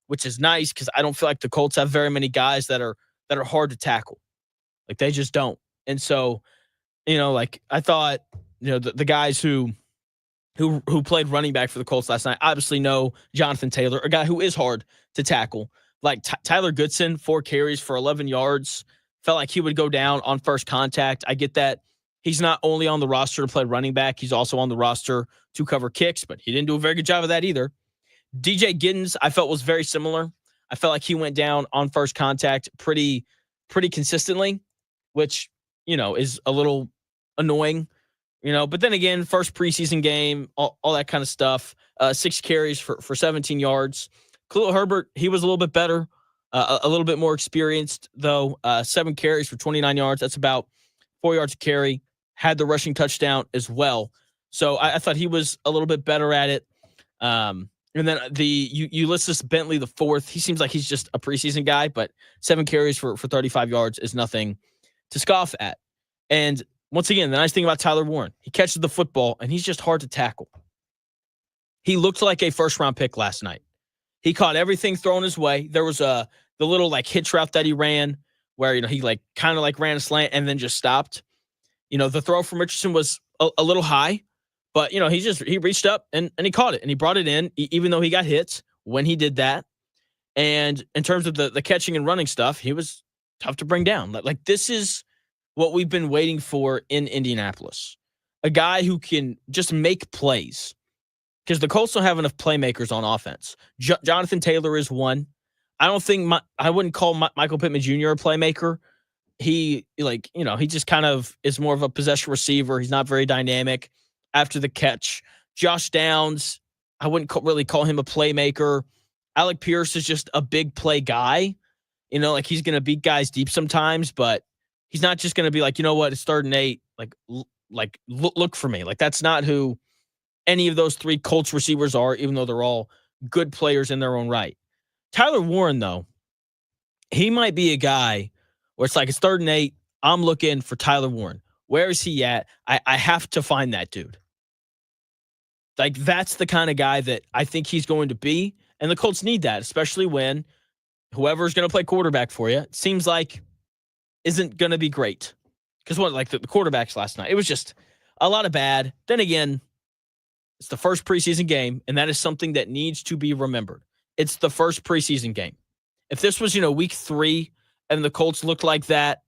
which is nice because I don't feel like the Colts have very many guys that are hard to tackle. They just don't. And so, I thought, the guys who played running back for the Colts last night obviously know Jonathan Taylor, a guy who is hard to tackle. Tyler Goodson, 4 carries for 11 yards. Felt like he would go down on first contact. I get that he's not only on the roster to play running back, he's also on the roster to cover kicks, but he didn't do a very good job of that either. DJ Giddens, I felt was very similar. I felt like he went down on first contact pretty consistently, which, is a little annoying. But then again, first preseason game, all that kind of stuff. 6 carries for 17 yards. Khalil Herbert, he was a little bit better, a little bit more experienced, though. 7 carries for 29 yards. That's about 4 yards a carry. Had the rushing touchdown as well. So I thought he was a little bit better at it. And then Ulysses Bentley, the fourth, he seems like he's just a preseason guy, but 7 carries for 35 yards is nothing to scoff at. And once again, the nice thing about Tyler Warren, he catches the football, and he's just hard to tackle. He looked like a first-round pick last night. He caught everything thrown his way. There was the little hitch route that he ran where, he kind of ran a slant and then just stopped. The throw from Richardson was a little high, but, he reached up and he caught it and he brought it in, even though he got hit when he did that. And in terms of the catching and running stuff, he was tough to bring down. This is what we've been waiting for in Indianapolis. A guy who can just make plays. Because the Colts don't have enough playmakers on offense. Jonathan Taylor is one. I don't think I wouldn't call Michael Pittman Jr. a playmaker. He he just kind of is more of a possession receiver. He's not very dynamic after the catch. Josh Downs, I wouldn't really call him a playmaker. Alec Pierce is just a big play guy. He's going to beat guys deep sometimes, but he's not just going to be it's 3rd and 8. Look for me. That's not who any of those 3 Colts receivers are, even though they're all good players in their own right. Tyler Warren, though, he might be a guy where it's 3rd and 8. I'm looking for Tyler Warren. Where is he at? I have to find that dude. That's the kind of guy that I think he's going to be. And the Colts need that, especially when whoever's going to play quarterback for you, it seems like isn't going to be great. Because the quarterbacks last night, it was just a lot of bad. Then again, it's the first preseason game, and that is something that needs to be remembered. It's the first preseason game. If this was, week 3 and the Colts looked like that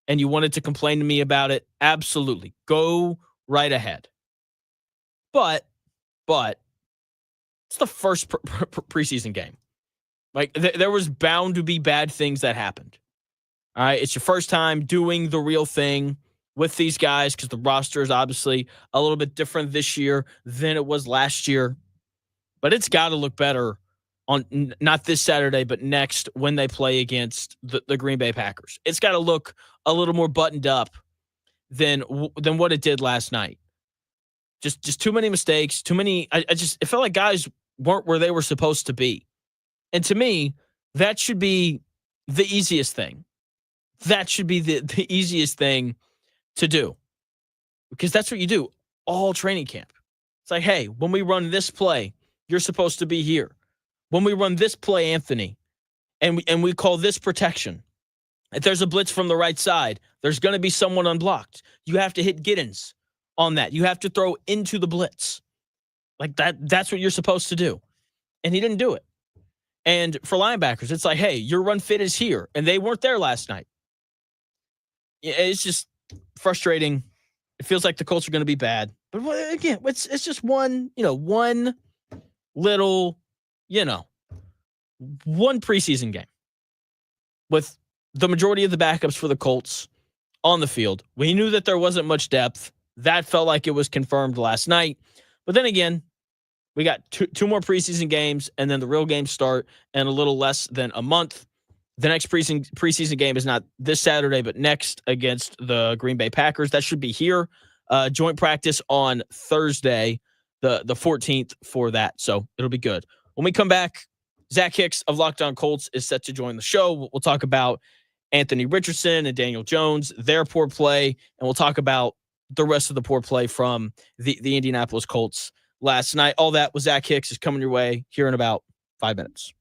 and you wanted to complain to me about it, absolutely. Go right ahead. But it's the first preseason game. There was bound to be bad things that happened. All right, it's your first time doing the real thing with these guys because the roster is obviously a little bit different this year than it was last year. But it's got to look better on not this Saturday, but next when they play against the Green Bay Packers. It's got to look a little more buttoned up than what it did last night. Just too many mistakes, too many. It felt like guys weren't where they were supposed to be. And to me, that should be the easiest thing. That should be the easiest thing to do, because that's what you do all training camp. It's hey, when we run this play, you're supposed to be here. When we run this play, Anthony, and we call this protection, if there's a blitz from the right side, there's going to be someone unblocked. You have to hit Giddens on that. You have to throw into the blitz. That's what you're supposed to do. And he didn't do it. And for linebackers, it's hey, your run fit is here, and they weren't there last night. It's just frustrating. It feels like the Colts are going to be bad. But again, it's just one little, one preseason game with the majority of the backups for the Colts on the field. We knew that there wasn't much depth. That felt like it was confirmed last night. But then again, we got two more preseason games, and then the real games start in a little less than a month. The next preseason game is not this Saturday, but next against the Green Bay Packers. That should be here. Joint practice on Thursday, the 14th for that. So it'll be good. When we come back, Zach Hicks of Locked On Colts is set to join the show. We'll talk about Anthony Richardson and Daniel Jones, their poor play, and we'll talk about the rest of the poor play from the Indianapolis Colts last night. All that with Zach Hicks is coming your way here in about 5 minutes.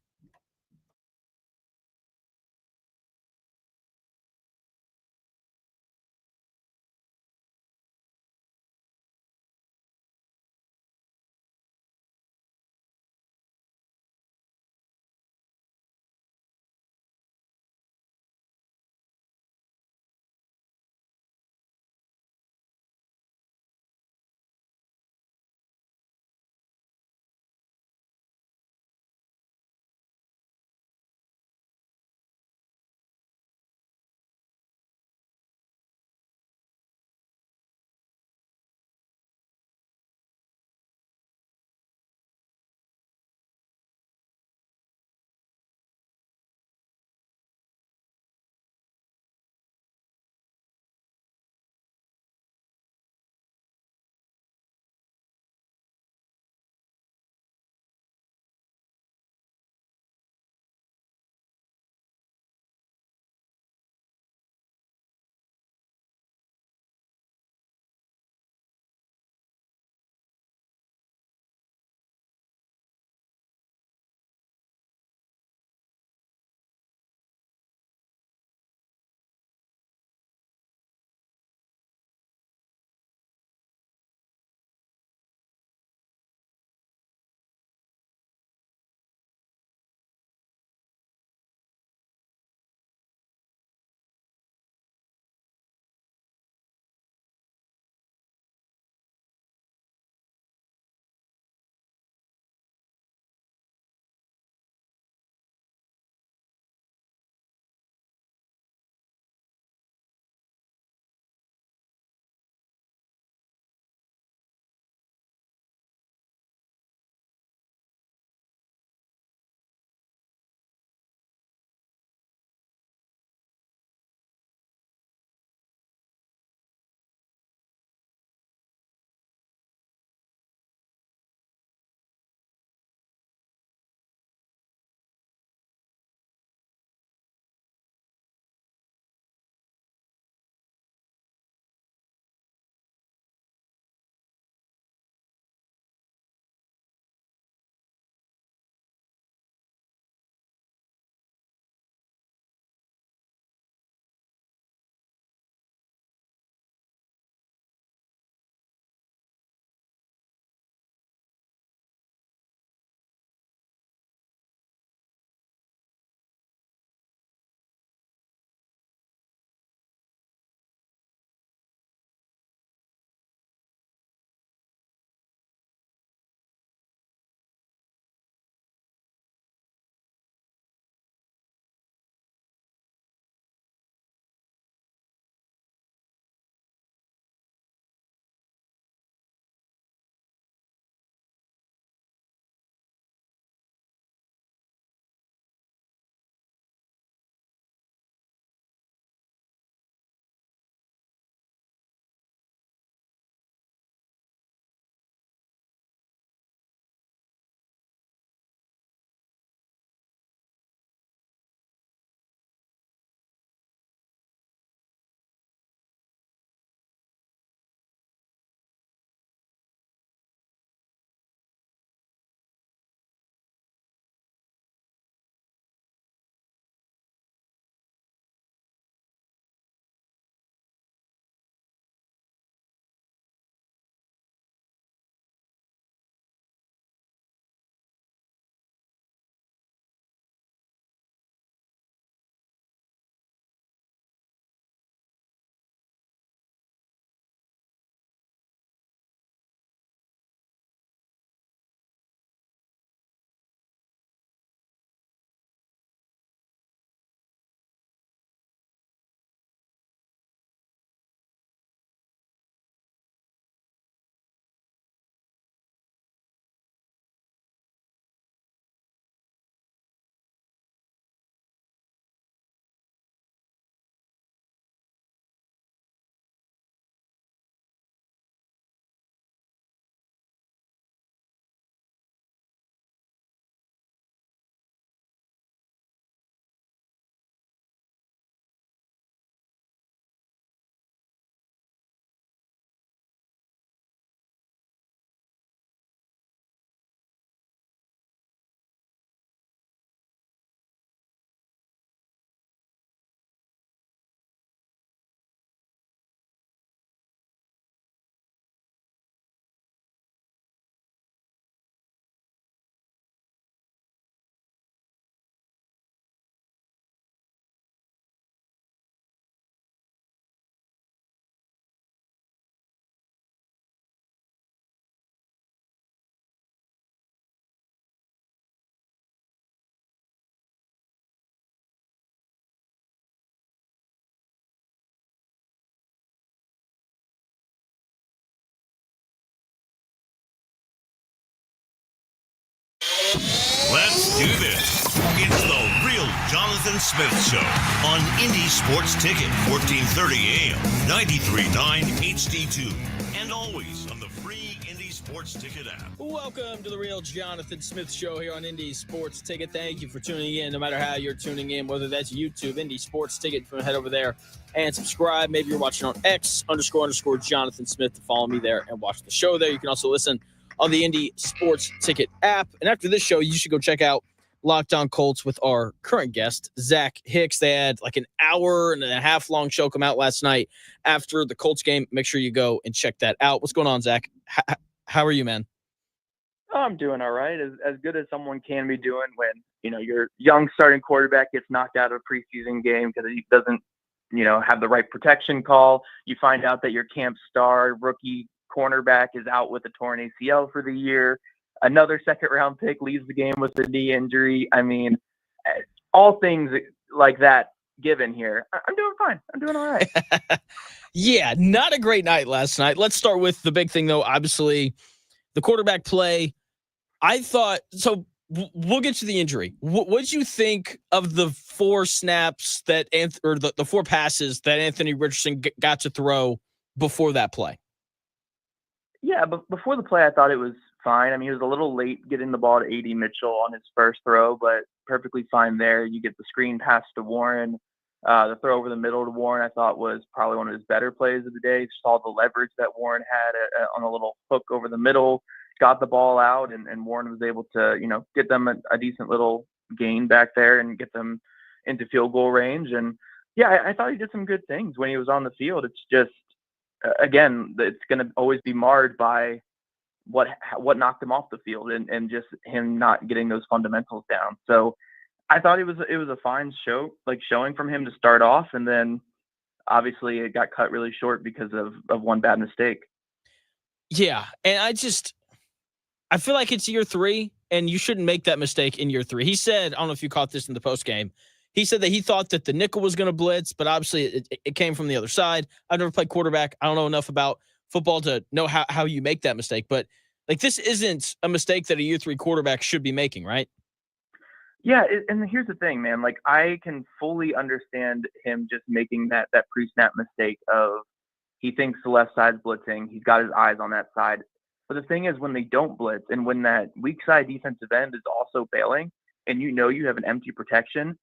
Jonathan Smith Show on Indy Sports Ticket, 1430 AM, 93.9 HD2, and always on the free Indy Sports Ticket app. Welcome to the Real Jonathan Smith Show here on Indy Sports Ticket. Thank you for tuning in, no matter how you're tuning in, whether that's YouTube, Indy Sports Ticket. Head over there and subscribe. Maybe you're watching on X _ Jonathan Smith to follow me there and watch the show there. You can also listen on the Indy Sports Ticket app. And after this show, you should go check out Locked On Colts with our current guest, Zach Hicks. They had like an hour and a half long show come out last night after the Colts game. Make sure you go and check that out. What's going on, Zach? How are you, man? Oh, I'm doing all right. As good as someone can be doing when, your young starting quarterback gets knocked out of a preseason game because he doesn't, have the right protection call. You find out that your camp star rookie cornerback is out with a torn ACL for the year. Another second-round pick leaves the game with a knee injury. I mean, all things like that given here. I'm doing fine. I'm doing all right. Yeah, not a great night last night. Let's start with the big thing, though. Obviously, the quarterback play. I thought – so we'll get to the injury. What did you think of the 4 snaps that – or the 4 passes that Anthony Richardson got to throw before that play? Yeah, but before the play, I thought it was fine. I mean, he was a little late getting the ball to A.D. Mitchell on his first throw, but perfectly fine there. You get the screen pass to Warren. The throw over the middle to Warren, I thought, was probably one of his better plays of the day. Saw the leverage that Warren had on a little hook over the middle, got the ball out, and Warren was able to, get them a decent little gain back there and get them into field goal range. And, yeah, I thought he did some good things when he was on the field. It's just, again, it's going to always be marred by what knocked him off the field and just him not getting those fundamentals down. So I thought it was a fine showing from him to start off, and then obviously it got cut really short because of one bad mistake. Yeah, and I feel like it's year 3, and you shouldn't make that mistake in year 3. He said, I don't know if you caught this in the post game. He said that he thought that the nickel was going to blitz, but obviously it came from the other side. I've never played quarterback. I don't know enough about football to know how you make that mistake. But, this isn't a mistake that a year 3 quarterback should be making, right? Yeah, and here's the thing, man. I can fully understand him just making that pre-snap mistake of he thinks the left side's blitzing. He's got his eyes on that side. But the thing is, when they don't blitz and when that weak side defensive end is also bailing and you have an empty protection,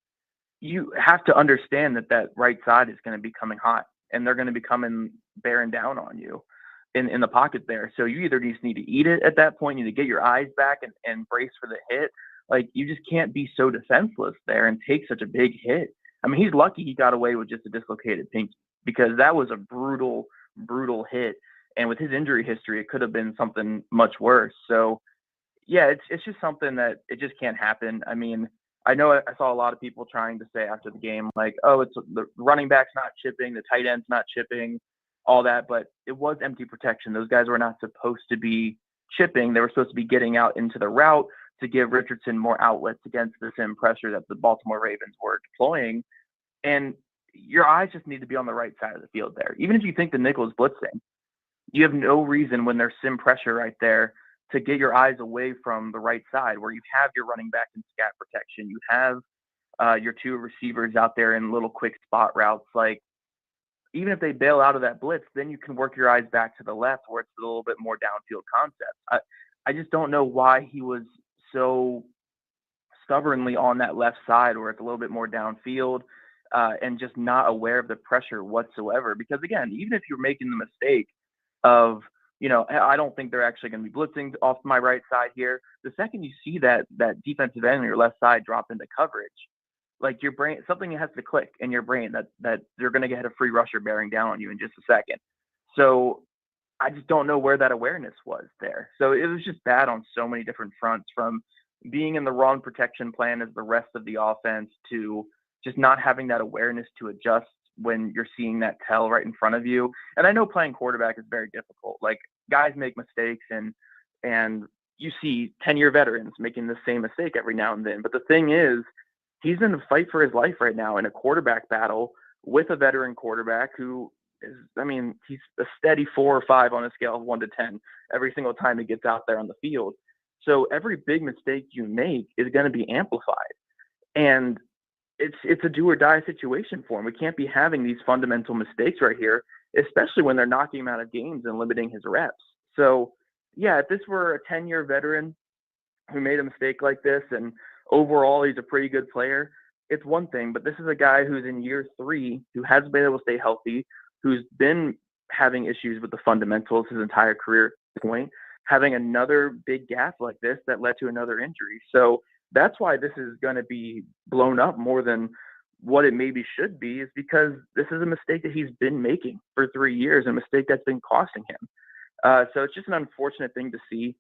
you have to understand that right side is going to be coming hot and they're going to be coming bearing down on you in the pocket there. So you either just need to eat it at that point, you need to get your eyes back and brace for the hit. You just can't be so defenseless there and take such a big hit. I mean, he's lucky he got away with just a dislocated pinky because that was a brutal, brutal hit. And with his injury history, it could have been something much worse. So, yeah, it's just something that it just can't happen. I mean, I know I saw a lot of people trying to say after the game, it's the running back's not chipping, the tight end's not chipping, all that. But it was empty protection. Those guys were not supposed to be chipping. They were supposed to be getting out into the route to give Richardson more outlets against the same pressure that the Baltimore Ravens were deploying. And your eyes just need to be on the right side of the field there. Even if you think the nickel is blitzing, you have no reason when there's sim pressure right there to get your eyes away from the right side where you have your running back and scat protection. You have your 2 receivers out there in little quick spot routes. Even if they bail out of that blitz, then you can work your eyes back to the left where it's a little bit more downfield concept. I just don't know why he was so stubbornly on that left side where it's a little bit more downfield and just not aware of the pressure whatsoever. Because again, even if you're making the mistake of, I don't think they're actually going to be blitzing off my right side here. The second you see that defensive end on your left side drop into coverage, your brain, something has to click in your brain that they're going to get a free rusher bearing down on you in just a second. So I just don't know where that awareness was there. So it was just bad on so many different fronts, from being in the wrong protection plan as the rest of the offense to just not having that awareness to adjust when you're seeing that tell right in front of you. And I know playing quarterback is very difficult. Guys make mistakes and you see 10-year veterans making the same mistake every now and then. But the thing is, he's in a fight for his life right now in a quarterback battle with a veteran quarterback who is, he's a steady 4 or 5 on a scale of 1 to 10 every single time he gets out there on the field. So every big mistake you make is going to be amplified. And it's a do or die situation for him. We can't be having these fundamental mistakes right here, especially when they're knocking him out of games and limiting his reps. So yeah, if this were a 10-year veteran who made a mistake like this and overall he's a pretty good player, it's one thing, but this is a guy who's in year 3, who hasn't been able to stay healthy, who's been having issues with the fundamentals his entire career at this point, having another big gap like this that led to another injury. So that's why this is going to be blown up more than what it maybe should be, is because this is a mistake that he's been making for 3 years, a mistake that's been costing him. So it's just an unfortunate thing to see.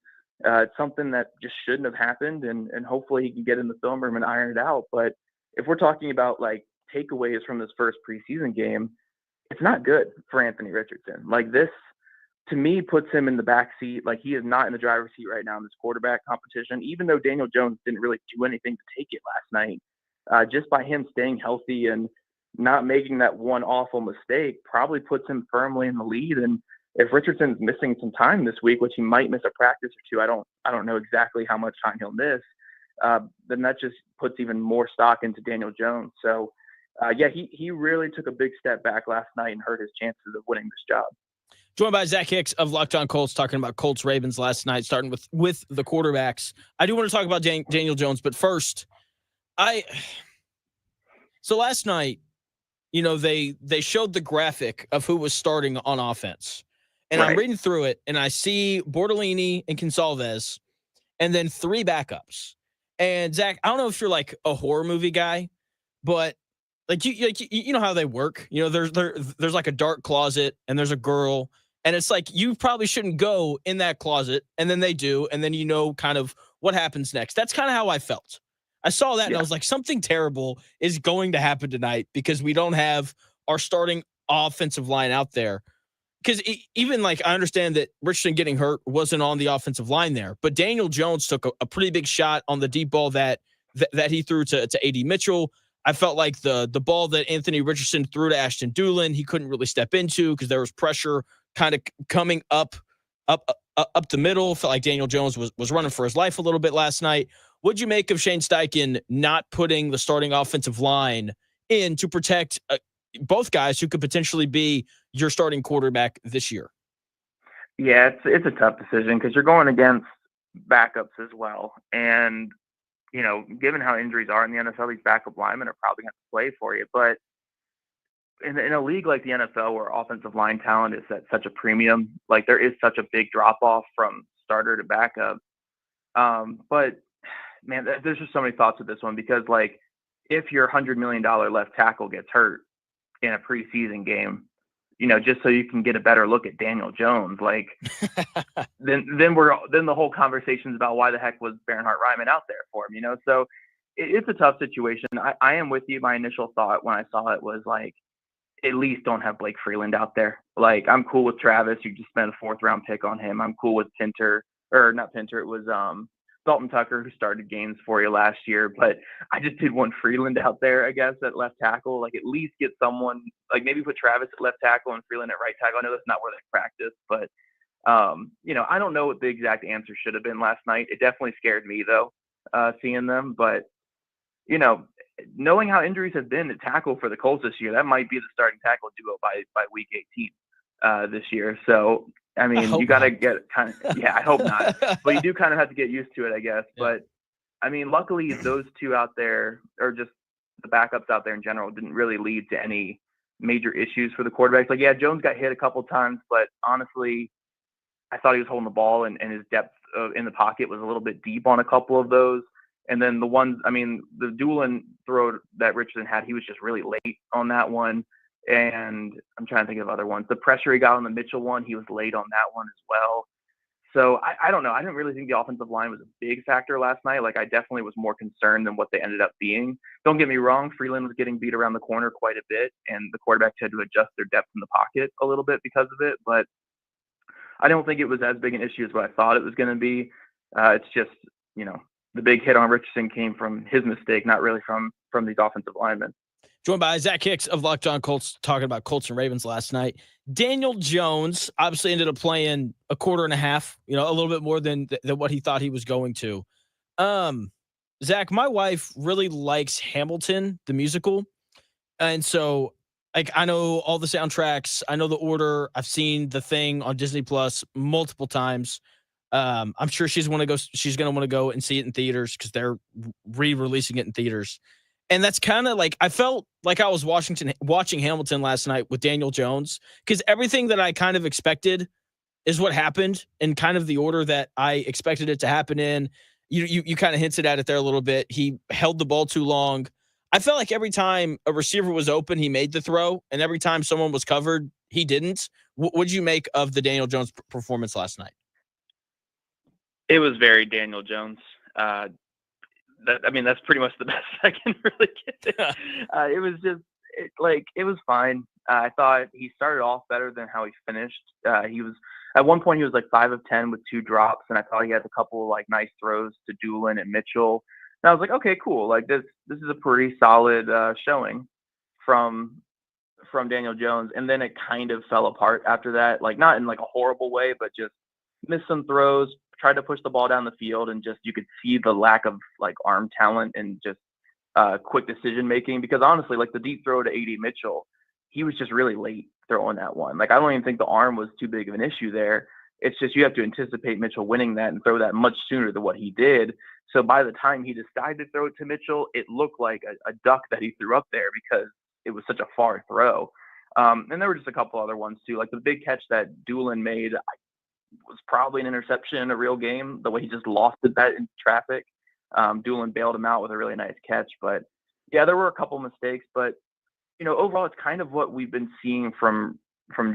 It's something that just shouldn't have happened, and hopefully he can get in the film room and iron it out. But if we're talking about like takeaways from this first preseason game, it's not good for Anthony Richardson. Like, this, to me, puts him in the back seat. Like, he is not in the driver's seat right now in this quarterback competition, even though Daniel Jones didn't really do anything to take it last night. Just by him staying healthy and not making that one awful mistake probably puts him firmly in the lead. And if Richardson's missing some time this week, which he might miss a practice or two, I don't know exactly how much time he'll miss, then that just puts even more stock into Daniel Jones. So, yeah, he really took a big step back last night and hurt his chances of winning this job. Joined by Zach Hicks of Locked On Colts, talking about Colts Ravens last night, starting with the quarterbacks. I do want to talk about Daniel Jones, but first, so last night, they showed the graphic of who was starting on offense. And right. I'm reading through it, and I see Bortolini and Gonsalves, and then 3 backups. And Zach, I don't know if you're like a horror movie guy, but like you know how they work. There's like a dark closet, and there's a girl, and it's like you probably shouldn't go in that closet, and then they do, and then kind of what happens next. That's kind of how I felt. I saw that, and I was like, something terrible is going to happen tonight because we don't have our starting offensive line out there. Because even like I understand that Richardson getting hurt wasn't on the offensive line there, but Daniel Jones took a pretty big shot on the deep ball that he threw to A.D. Mitchell. I felt like the ball that Anthony Richardson threw to Ashton Doolin, he couldn't really step into because there was pressure kind of coming up the middle. Felt like Daniel Jones was running for his life a little bit last night. What'd you make of Shane Steichen not putting the starting offensive line in to protect both guys who could potentially be your starting quarterback this year? Yeah, it's a tough decision because you're going against backups as well. And, given how injuries are in the NFL, these backup linemen are probably going to play for you. But in a league like the NFL where offensive line talent is at such a premium, like there is such a big drop-off from starter to backup. But, man, there's just so many thoughts with this one because, like, if your $100 million left tackle gets hurt in a preseason game, just so you can get a better look at Daniel Jones, like then the whole conversation's about why the heck was Bernhard Raimann out there for him, So it's a tough situation. I am with you. My initial thought when I saw it was like, at least don't have Blake Freeland out there. Like, I'm cool with Travis. You just spent a 4th round pick on him. I'm cool with not Pinter. It was Dalton Tucker, who started games for you last year, but I just did want Freeland out there, I guess, at left tackle. Like, at least get someone, like maybe put Travis at left tackle and Freeland at right tackle. I know that's not where they practice, but, I don't know what the exact answer should have been last night. It definitely scared me, though, seeing them. But, knowing how injuries have been at tackle for the Colts this year, that might be the starting tackle duo by week 18 this year. So, I mean, you got to get kind of, I hope not. But you do kind of have to get used to it, I guess. Yeah. But, I mean, luckily those two out there, or just the backups out there in general, didn't really lead to any major issues for the quarterbacks. Like, yeah, Jones got hit a couple times, but honestly, I thought he was holding the ball and his depth in the pocket was a little bit deep on a couple of those. And then the Doolin throw that Richardson had, he was just really late on that one. And I'm trying to think of other ones. The pressure he got on the Mitchell one, he was late on that one as well. So I don't know. I didn't really think the offensive line was a big factor last night. Like, I definitely was more concerned than what they ended up being. Don't get me wrong. Freeland was getting beat around the corner quite a bit, and the quarterbacks had to adjust their depth in the pocket a little bit because of it. But I don't think it was as big an issue as what I thought it was going to be. It's just, the big hit on Richardson came from his mistake, not really from these offensive linemen. Joined by Zach Hicks of Locked On Colts, talking about Colts and Ravens last night. Daniel Jones obviously ended up playing a quarter and a half, a little bit more than what he thought he was going to. Zach, my wife really likes Hamilton, the musical. And so, like, I know all the soundtracks. I know the order. I've seen the thing on Disney Plus multiple times. I'm sure she's going to want to go and see it in theaters because they're re-releasing it in theaters. And that's kind of like, I felt like I was watching Hamilton last night with Daniel Jones, because everything that I kind of expected is what happened in kind of the order that I expected it to happen in. You kind of hinted at it there a little bit. He held the ball too long. I felt like every time a receiver was open, he made the throw, and every time someone was covered, he didn't. What'd you make of the Daniel Jones performance last night? It was very Daniel Jones. That's pretty much the best I can really get. It was just it was fine. I thought he started off better than how he finished. He was at one point he was like 5 of 10 with 2 drops, and I thought he had a couple of like nice throws to Doolin and Mitchell. And I was like, okay, cool. Like this is a pretty solid showing from Daniel Jones. And then it kind of fell apart after that, like not in like a horrible way, but just missed some throws, tried to push the ball down the field, and just you could see the lack of like arm talent and just quick decision making. Because honestly, like the deep throw to AD Mitchell, he was just really late throwing that one. Like I don't even think the arm was too big of an issue there. It's just you have to anticipate Mitchell winning that and throw that much sooner than what he did. So by the time he decided to throw it to Mitchell, it looked like a duck that he threw up there because it was such a far throw. And there were just a couple other ones too, like the big catch that Doolin made was probably an interception in a real game. The way he just lost that in traffic. Doolin bailed him out with a really nice catch. But yeah, there were a couple mistakes, but overall, it's kind of what we've been seeing from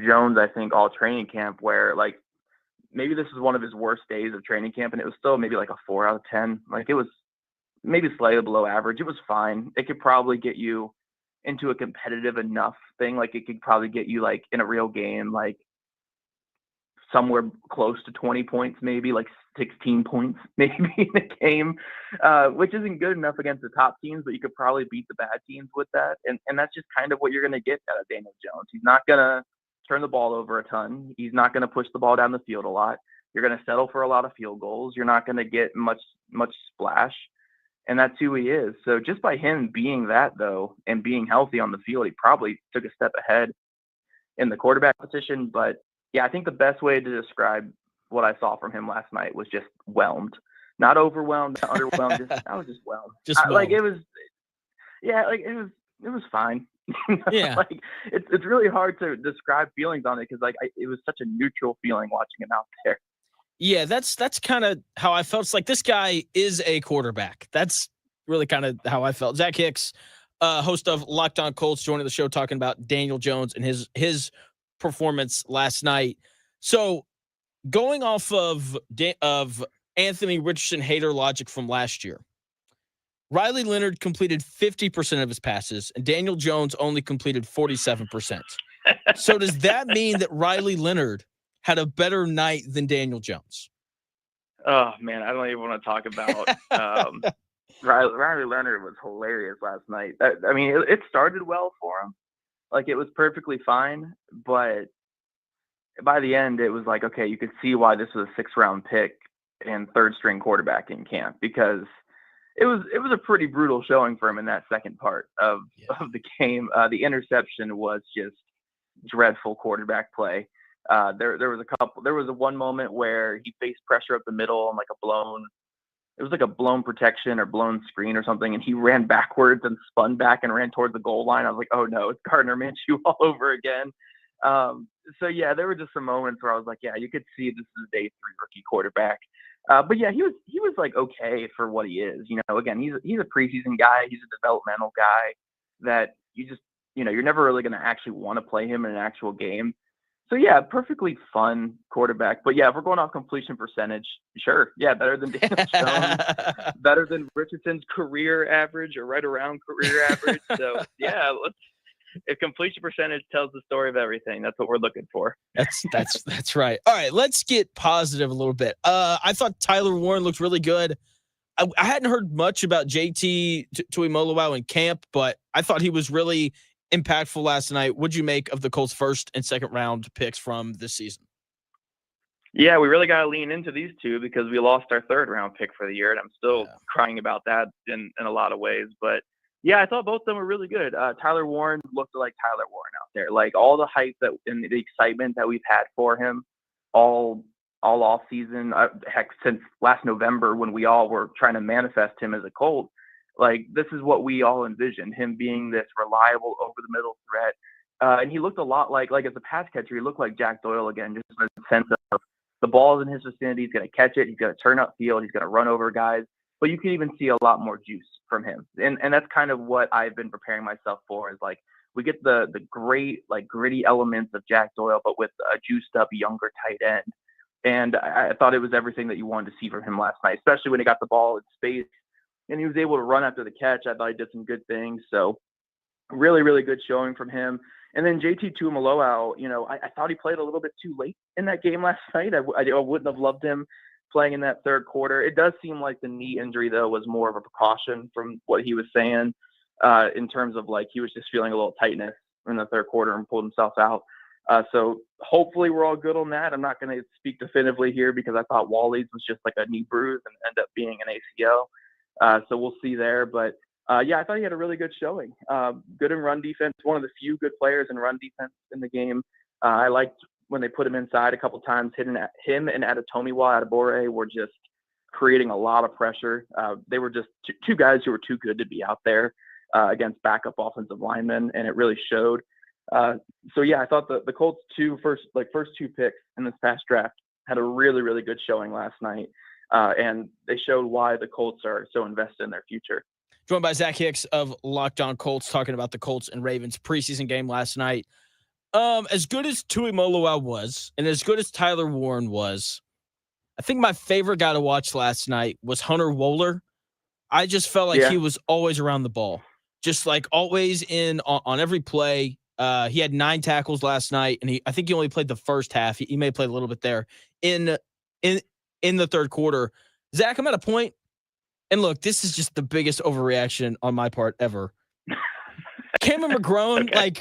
Jones, I think, all training camp, where like maybe this is one of his worst days of training camp, and it was still maybe like a 4 out of 10. Like it was maybe slightly below average. It was fine. It could probably get you into a competitive enough thing. Like it could probably get you like in a real game, like somewhere close to 20 points, maybe like 16 points, maybe in a game, which isn't good enough against the top teams, but you could probably beat the bad teams with that. And that's just kind of what you're going to get out of Daniel Jones. He's not going to turn the ball over a ton. He's not going to push the ball down the field a lot. You're going to settle for a lot of field goals. You're not going to get much splash. And that's who he is. So just by him being that, though, and being healthy on the field, he probably took a step ahead in the quarterback position. But yeah, I think the best way to describe what I saw from him last night was just whelmed. Not overwhelmed, not underwhelmed. I was just whelmed. Like it was fine. Yeah. Like it's really hard to describe feelings on it because it was such a neutral feeling watching him out there. Yeah, that's kind of how I felt. It's like this guy is a quarterback. That's really kind of how I felt. Zach Hicks, host of Locked On Colts, joining the show talking about Daniel Jones and his performance last night. So going off of Anthony Richardson hater logic from last year, Riley Leonard completed 50% of his passes, and Daniel Jones only completed 47%. So does that mean that Riley Leonard had a better night than Daniel Jones? Oh, man, I don't even want to talk about Riley Leonard was hilarious last night. I mean, it started well for him. Like, it was perfectly fine, but by the end, it was like, okay, you could see why this was a 6th-round pick and 3rd-string quarterback in camp, because it was a pretty brutal showing for him in that second part of the game. The interception was just dreadful quarterback play. There was one moment where he faced pressure up the middle on it was like a blown protection or blown screen or something, and he ran backwards and spun back and ran towards the goal line. I was like, oh no, it's Gardner Minshew all over again. So yeah, there were just some moments where I was like, yeah, you could see this is a day 3 rookie quarterback. But yeah, he was like okay for what he is. Again, he's a preseason guy. He's a developmental guy that you just, you're never really going to actually want to play him in an actual game. So yeah, perfectly fun quarterback. But yeah, if we're going off completion percentage, sure. Yeah, better than Daniel Jones, better than Richardson's career average or right around career average. So yeah, if completion percentage tells the story of everything, that's what we're looking for. That's right. All right, let's get positive a little bit. I thought Tyler Warren looked really good. I hadn't heard much about JT Tuimoloau in camp, but I thought he was really impactful last night. What'd you make of the Colts' 1st and 2nd round picks from this season? Yeah, we really got to lean into these two because we lost our third round pick for the year, and I'm still crying about that in a lot of ways. But yeah, I thought both of them were really good. Tyler Warren looked like Tyler Warren out there. Like all the hype that and the excitement that we've had for him all off season, heck, since last November when we all were trying to manifest him as a Colt. Like this is what we all envisioned, him being this reliable over the middle threat. And he looked a lot like as a pass catcher, he looked like Jack Doyle again, just in the sense of the ball's in his vicinity. He's going to catch it. He's going to turn upfield. He's going to run over guys. But you can even see a lot more juice from him. And that's kind of what I've been preparing myself for is like we get the great, like gritty elements of Jack Doyle, but with a juiced up younger tight end. And I thought it was everything that you wanted to see from him last night, especially when he got the ball in space and he was able to run after the catch. I thought he did some good things. So really, really good showing from him. And then JT Tuimoloau, I thought he played a little bit too late in that game last night. I wouldn't have loved him playing in that third quarter. It does seem like the knee injury, though, was more of a precaution from what he was saying in terms of like he was just feeling a little tightness in the third quarter and pulled himself out. So hopefully we're all good on that. I'm not going to speak definitively here because I thought Wally's was just like a knee bruise and ended up being an ACL. So we'll see there. But yeah, I thought he had a really good showing. Good in run defense. One of the few good players in run defense in the game. I liked when they put him inside a couple times, hitting at him and Adetomiwa Adebore were just creating a lot of pressure. They were just two guys who were too good to be out there against backup offensive linemen, and it really showed. So yeah, I thought the Colts first two picks in this past draft had a really, really good showing last night. And they showed why the Colts are so invested in their future. Joined by Zach Hicks of Locked On Colts, talking about the Colts and Ravens preseason game last night. As good as Tuimoloau was, and as good as Tyler Warren was, I think my favorite guy to watch last night was Hunter Wohler. I just felt like he was always around the ball, just like always in on every play. He had 9 tackles last night, and I think he only played the first half. He may have played a little bit there in the third quarter. Zach, I'm at a point, and look, this is just the biggest overreaction on my part ever. Cameron McGrone,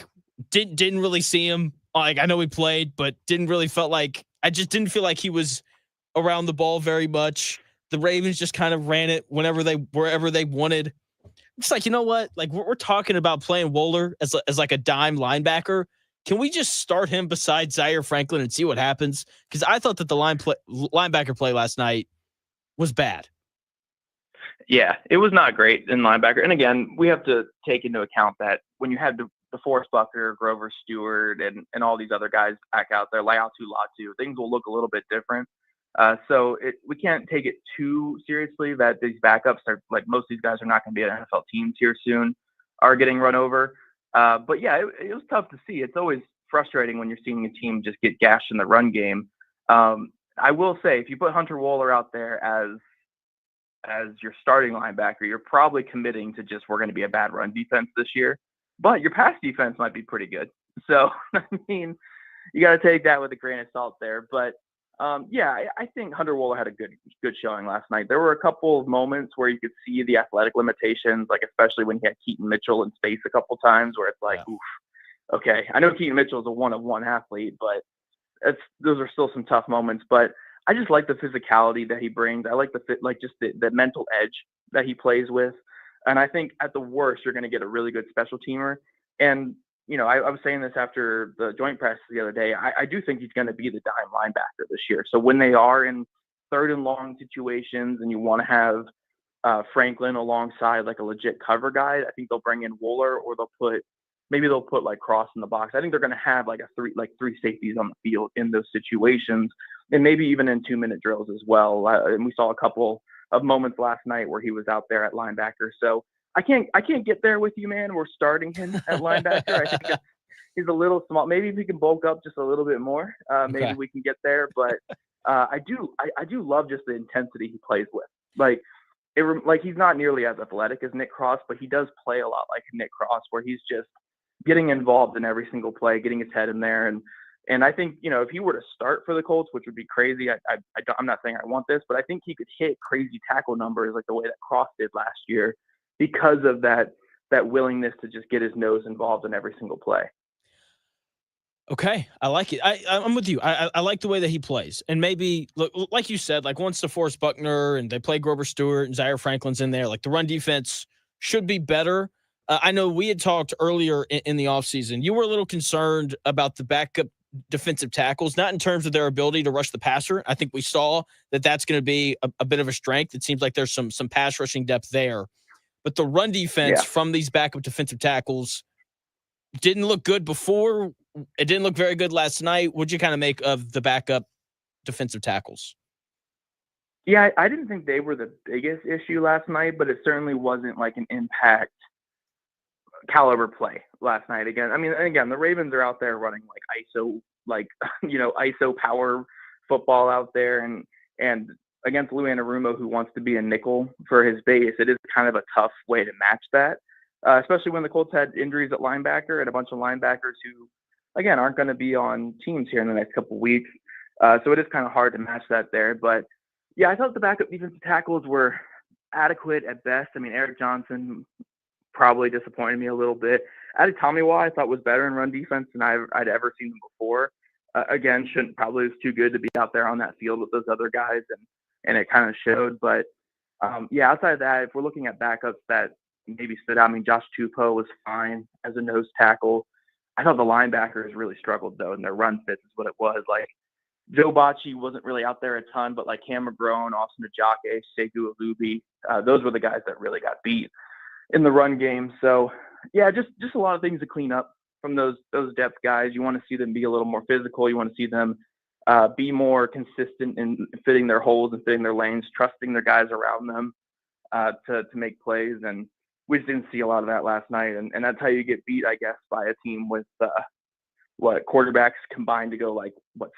didn't really see him. Like, I know he played, but I just didn't feel like he was around the ball very much. The Ravens just kind of ran it wherever they wanted. It's like, you know what? Like, we're talking about playing Wohler as like a dime linebacker. Can we just start him beside Zaire Franklin and see what happens? Because I thought that the linebacker play last night was bad. Yeah, it was not great in linebacker. And again, we have to take into account that when you had the Forrest Buckner, Grover Stewart, and all these other guys back out there, Laiatu Latu, things will look a little bit different. So we can't take it too seriously that these backups are like most of these guys are not going to be at NFL teams here soon, are getting run over. But yeah, it was tough to see. It's always frustrating when you're seeing a team just get gashed in the run game. I will say, if you put Hunter Wohler out there as your starting linebacker, you're probably committing to just we're going to be a bad run defense this year. But your pass defense might be pretty good. So I mean, you got to take that with a grain of salt there. But yeah, I think Hunter Wohler had a good showing last night. There were a couple of moments where you could see the athletic limitations, like especially when he had Keaton Mitchell in space a couple times, where it's like, oof, okay. I know Keaton Mitchell is a one-of-one athlete, but those are still some tough moments. But I just like the physicality that he brings. I like the mental edge that he plays with. And I think at the worst, you're going to get a really good special teamer. And I was saying this after the joint practice the other day. I do think he's going to be the dime linebacker this year. So when they are in third and long situations and you want to have Franklin alongside like a legit cover guy, I think they'll bring in Wohler, or they'll put like Cross in the box. I think they're going to have like three safeties on the field in those situations, and maybe even in 2-minute drills as well. And we saw a couple of moments last night where he was out there at linebacker. So I can't get there with you, man. We're starting him at linebacker. I think he's a little small. Maybe if he can bulk up just a little bit more, maybe we can get there. But I do love just the intensity he plays with. Like he's not nearly as athletic as Nick Cross, but he does play a lot like Nick Cross, where he's just getting involved in every single play, getting his head in there. And I think, if he were to start for the Colts, which would be crazy, I'm not saying I want this, but I think he could hit crazy tackle numbers like the way that Cross did last year, because of that willingness to just get his nose involved in every single play. Okay, I like it. I'm with you. I like the way that he plays, and maybe look, like you said, like once DeForest Buckner and they play Grover Stewart and Zaire Franklin's in there, like the run defense should be better. I know we had talked earlier in the offseason. You were a little concerned about the backup defensive tackles, not in terms of their ability to rush the passer. I think we saw that that's going to be a bit of a strength. It seems like there's some pass rushing depth there, but the run defense Yeah. from these backup defensive tackles didn't look good before. It didn't look very good last night. What'd you kind of make of the backup defensive tackles? Yeah, I didn't think they were the biggest issue last night, but it certainly wasn't like an impact caliber play last night. Again, I mean, again, the Ravens are out there running like ISO, like, ISO power football out there. And against Lou Anarumo, who wants to be a nickel for his base, it is kind of a tough way to match that, especially when the Colts had injuries at linebacker and a bunch of linebackers who, again, aren't going to be on teams here in the next couple of weeks. So it is kind of hard to match that there. But, yeah, I thought the backup defensive tackles were adequate at best. I mean, Eric Johnson probably disappointed me a little bit. Adi Tomiwa I thought was better in run defense than I'd ever seen him before. Again, probably was too good to be out there on that field with those other guys, and it kind of showed. But, yeah, outside of that, if we're looking at backups that maybe stood out, I mean, Josh Tupou was fine as a nose tackle. I thought the linebackers really struggled, though, and their run fits is what it was. Like, Joe Bocci wasn't really out there a ton, but like Cam McGrone, Austin Ajake, Segu Alubi, those were the guys that really got beat in the run game. So, yeah, just a lot of things to clean up from those depth guys. You want to see them be a little more physical. You want to see them be more consistent in fitting their holes and fitting their lanes, trusting their guys around them to make plays. And we just didn't see a lot of that last night. And that's how you get beat, I guess, by a team with quarterbacks combined to go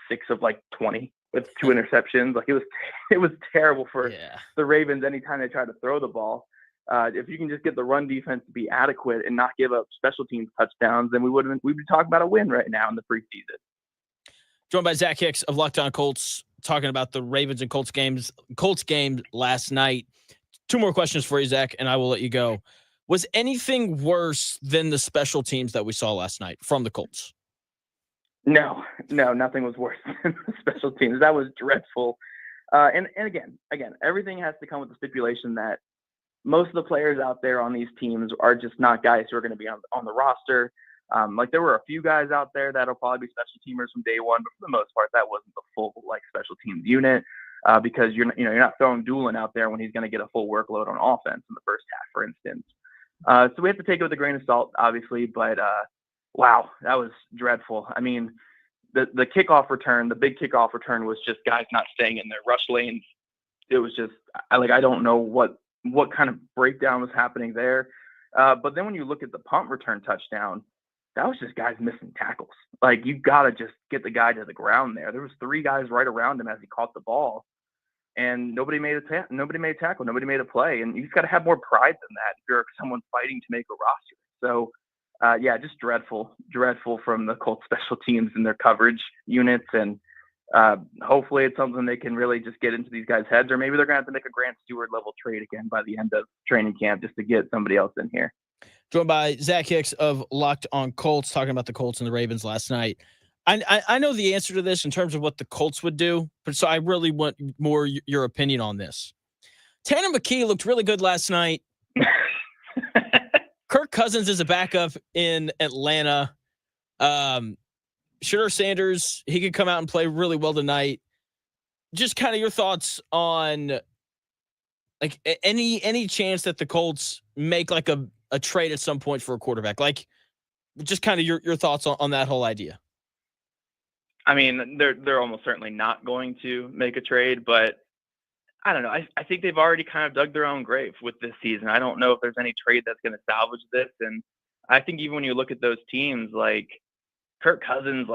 6 of 20 with 2 interceptions. Like it was terrible for the Ravens anytime they tried to throw the ball. If you can just get the run defense to be adequate and not give up special teams touchdowns, then we'd be talking about a win right now in the preseason. Joined by Zach Hicks of Locked On Colts, talking about the Ravens and Colts game last night. 2 more questions for you, Zach, and I will let you go. Was anything worse than the special teams that we saw last night from the Colts? No, nothing was worse than the special teams. That was dreadful. And again, everything has to come with the stipulation that most of the players out there on these teams are just not guys who are going to be on the roster. There were a few guys out there that'll probably be special teamers from day one, but for the most part, that wasn't the full special teams unit because you're not throwing Doolin out there when he's going to get a full workload on offense in the first half, for instance. So we have to take it with a grain of salt, obviously, but wow, that was dreadful. I mean, the kickoff return, the big kickoff return was just guys not staying in their rush lanes. It was just I don't know what kind of breakdown was happening there. But then when you look at the punt return touchdown, that was just guys missing tackles. Like, you got to just get the guy to the ground there. There was 3 guys right around him as he caught the ball, and nobody made a tackle. Nobody made a play. And you just got to have more pride than that if you're someone fighting to make a roster. So, yeah, just dreadful from the Colts special teams and their coverage units. And hopefully it's something they can really just get into these guys' heads, or maybe they're going to have to make a Grant Stewart level trade again by the end of training camp just to get somebody else in here. Joined by Zach Hicks of Locked On Colts, talking about the Colts and the Ravens last night. I know the answer to this in terms of what the Colts would do, but so I really want more your opinion on this. Tanner McKee looked really good last night. Kirk Cousins is a backup in Atlanta. Shedeur Sanders, he could come out and play really well tonight. Just kind of your thoughts on any chance that the Colts make a trade at some point for a quarterback. Just kind of your thoughts on that whole idea. I mean, they're almost certainly not going to make a trade, but I don't know. I think they've already kind of dug their own grave with this season. I don't know if there's any trade that's going to salvage this. And I think even when you look at those teams, like Kirk Cousins,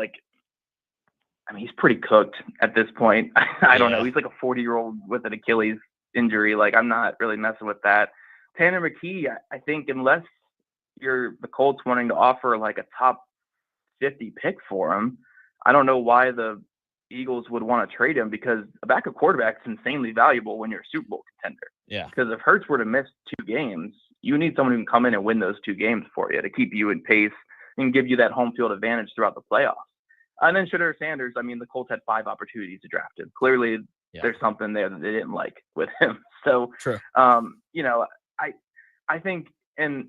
he's pretty cooked at this point. I don't know. He's like a 40-year-old with an Achilles injury. I'm not really messing with that. Tanner McKee, I think unless you're the Colts wanting to offer a top 50 pick for him, I don't know why the Eagles would want to trade him, because a backup quarterback is insanely valuable when you're a Super Bowl contender. Yeah. Because if Hurts were to miss 2 games, you need someone who can come in and win those 2 games for you to keep you in pace and give you that home field advantage throughout the playoffs. And then Shedeur Sanders, I mean, the Colts had 5 opportunities to draft him. Clearly, there's something there that they didn't like with him. So, True. you know, I think in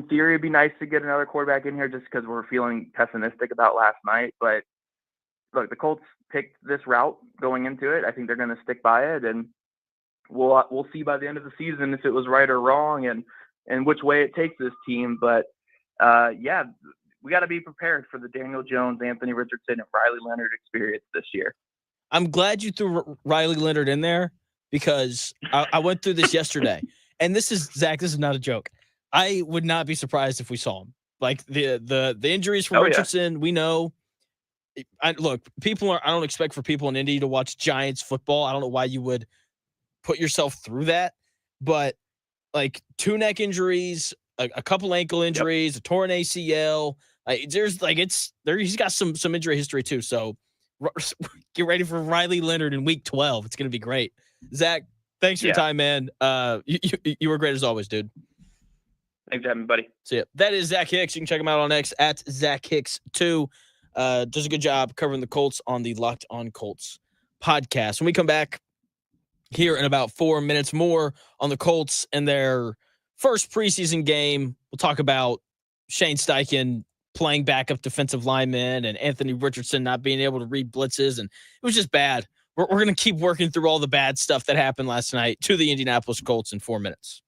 theory, it'd be nice to get another quarterback in here just because we're feeling pessimistic about last night. But look, the Colts picked this route going into it. I think they're going to stick by it, and we'll see by the end of the season if it was right or wrong and which way it takes this team. But yeah, we got to be prepared for the Daniel Jones, Anthony Richardson, and Riley Leonard experience this year. I'm glad you threw Riley Leonard in there because I went through this yesterday, and this is Zach. This is not a joke. I would not be surprised if we saw him. Like the injuries from Richardson, we know. Look, I don't expect for people in Indy to watch Giants football. I don't know why you would put yourself through that, but like 2 neck injuries, a couple ankle injuries, a torn ACL. He's got some injury history too. So get ready for Riley Leonard in week 12. It's going to be great. Zach, thanks for your time, man. You were great as always, dude. Thanks for having me, buddy. See ya. That is Zach Hicks. You can check him out on X at Zach Hicks 2. Does a good job covering the Colts on the Locked On Colts podcast. When we come back here in about 4 minutes more on the Colts and their first preseason game, we'll talk about Shane Steichen playing backup defensive lineman and Anthony Richardson not being able to read blitzes. And it was just bad. We're going to keep working through all the bad stuff that happened last night to the Indianapolis Colts in 4 minutes.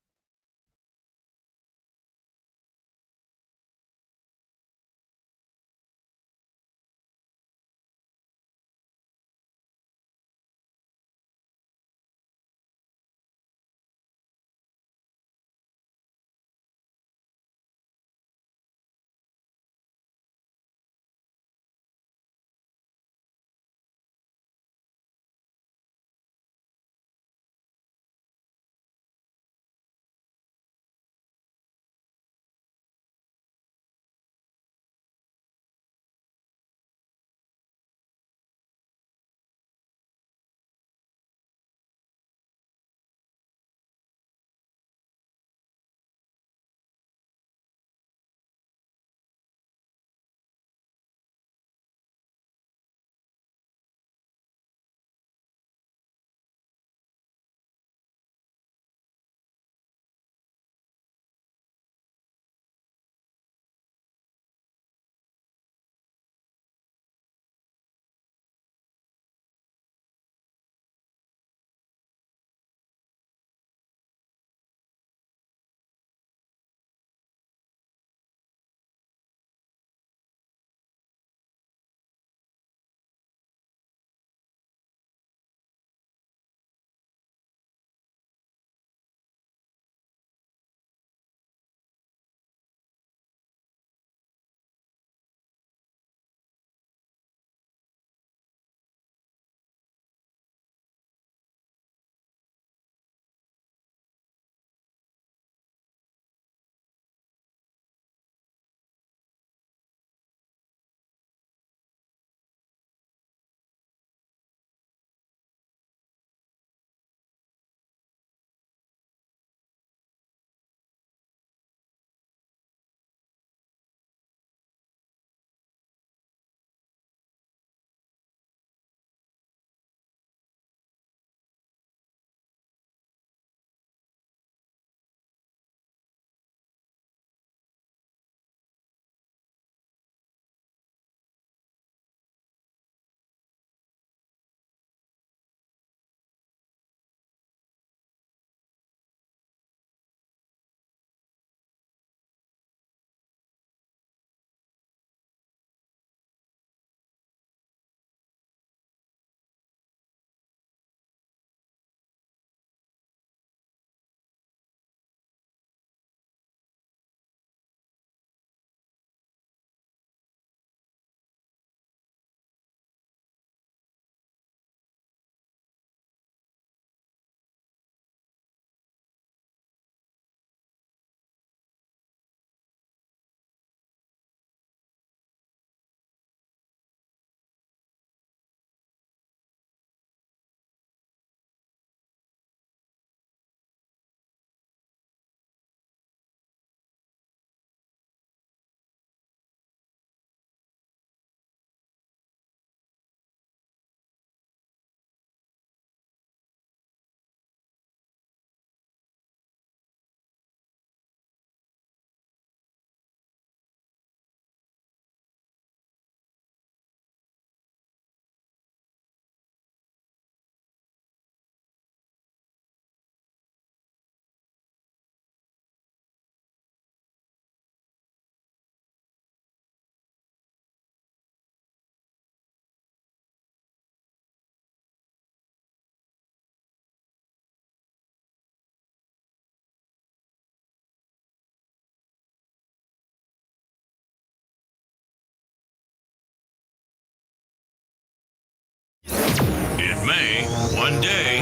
may, one day,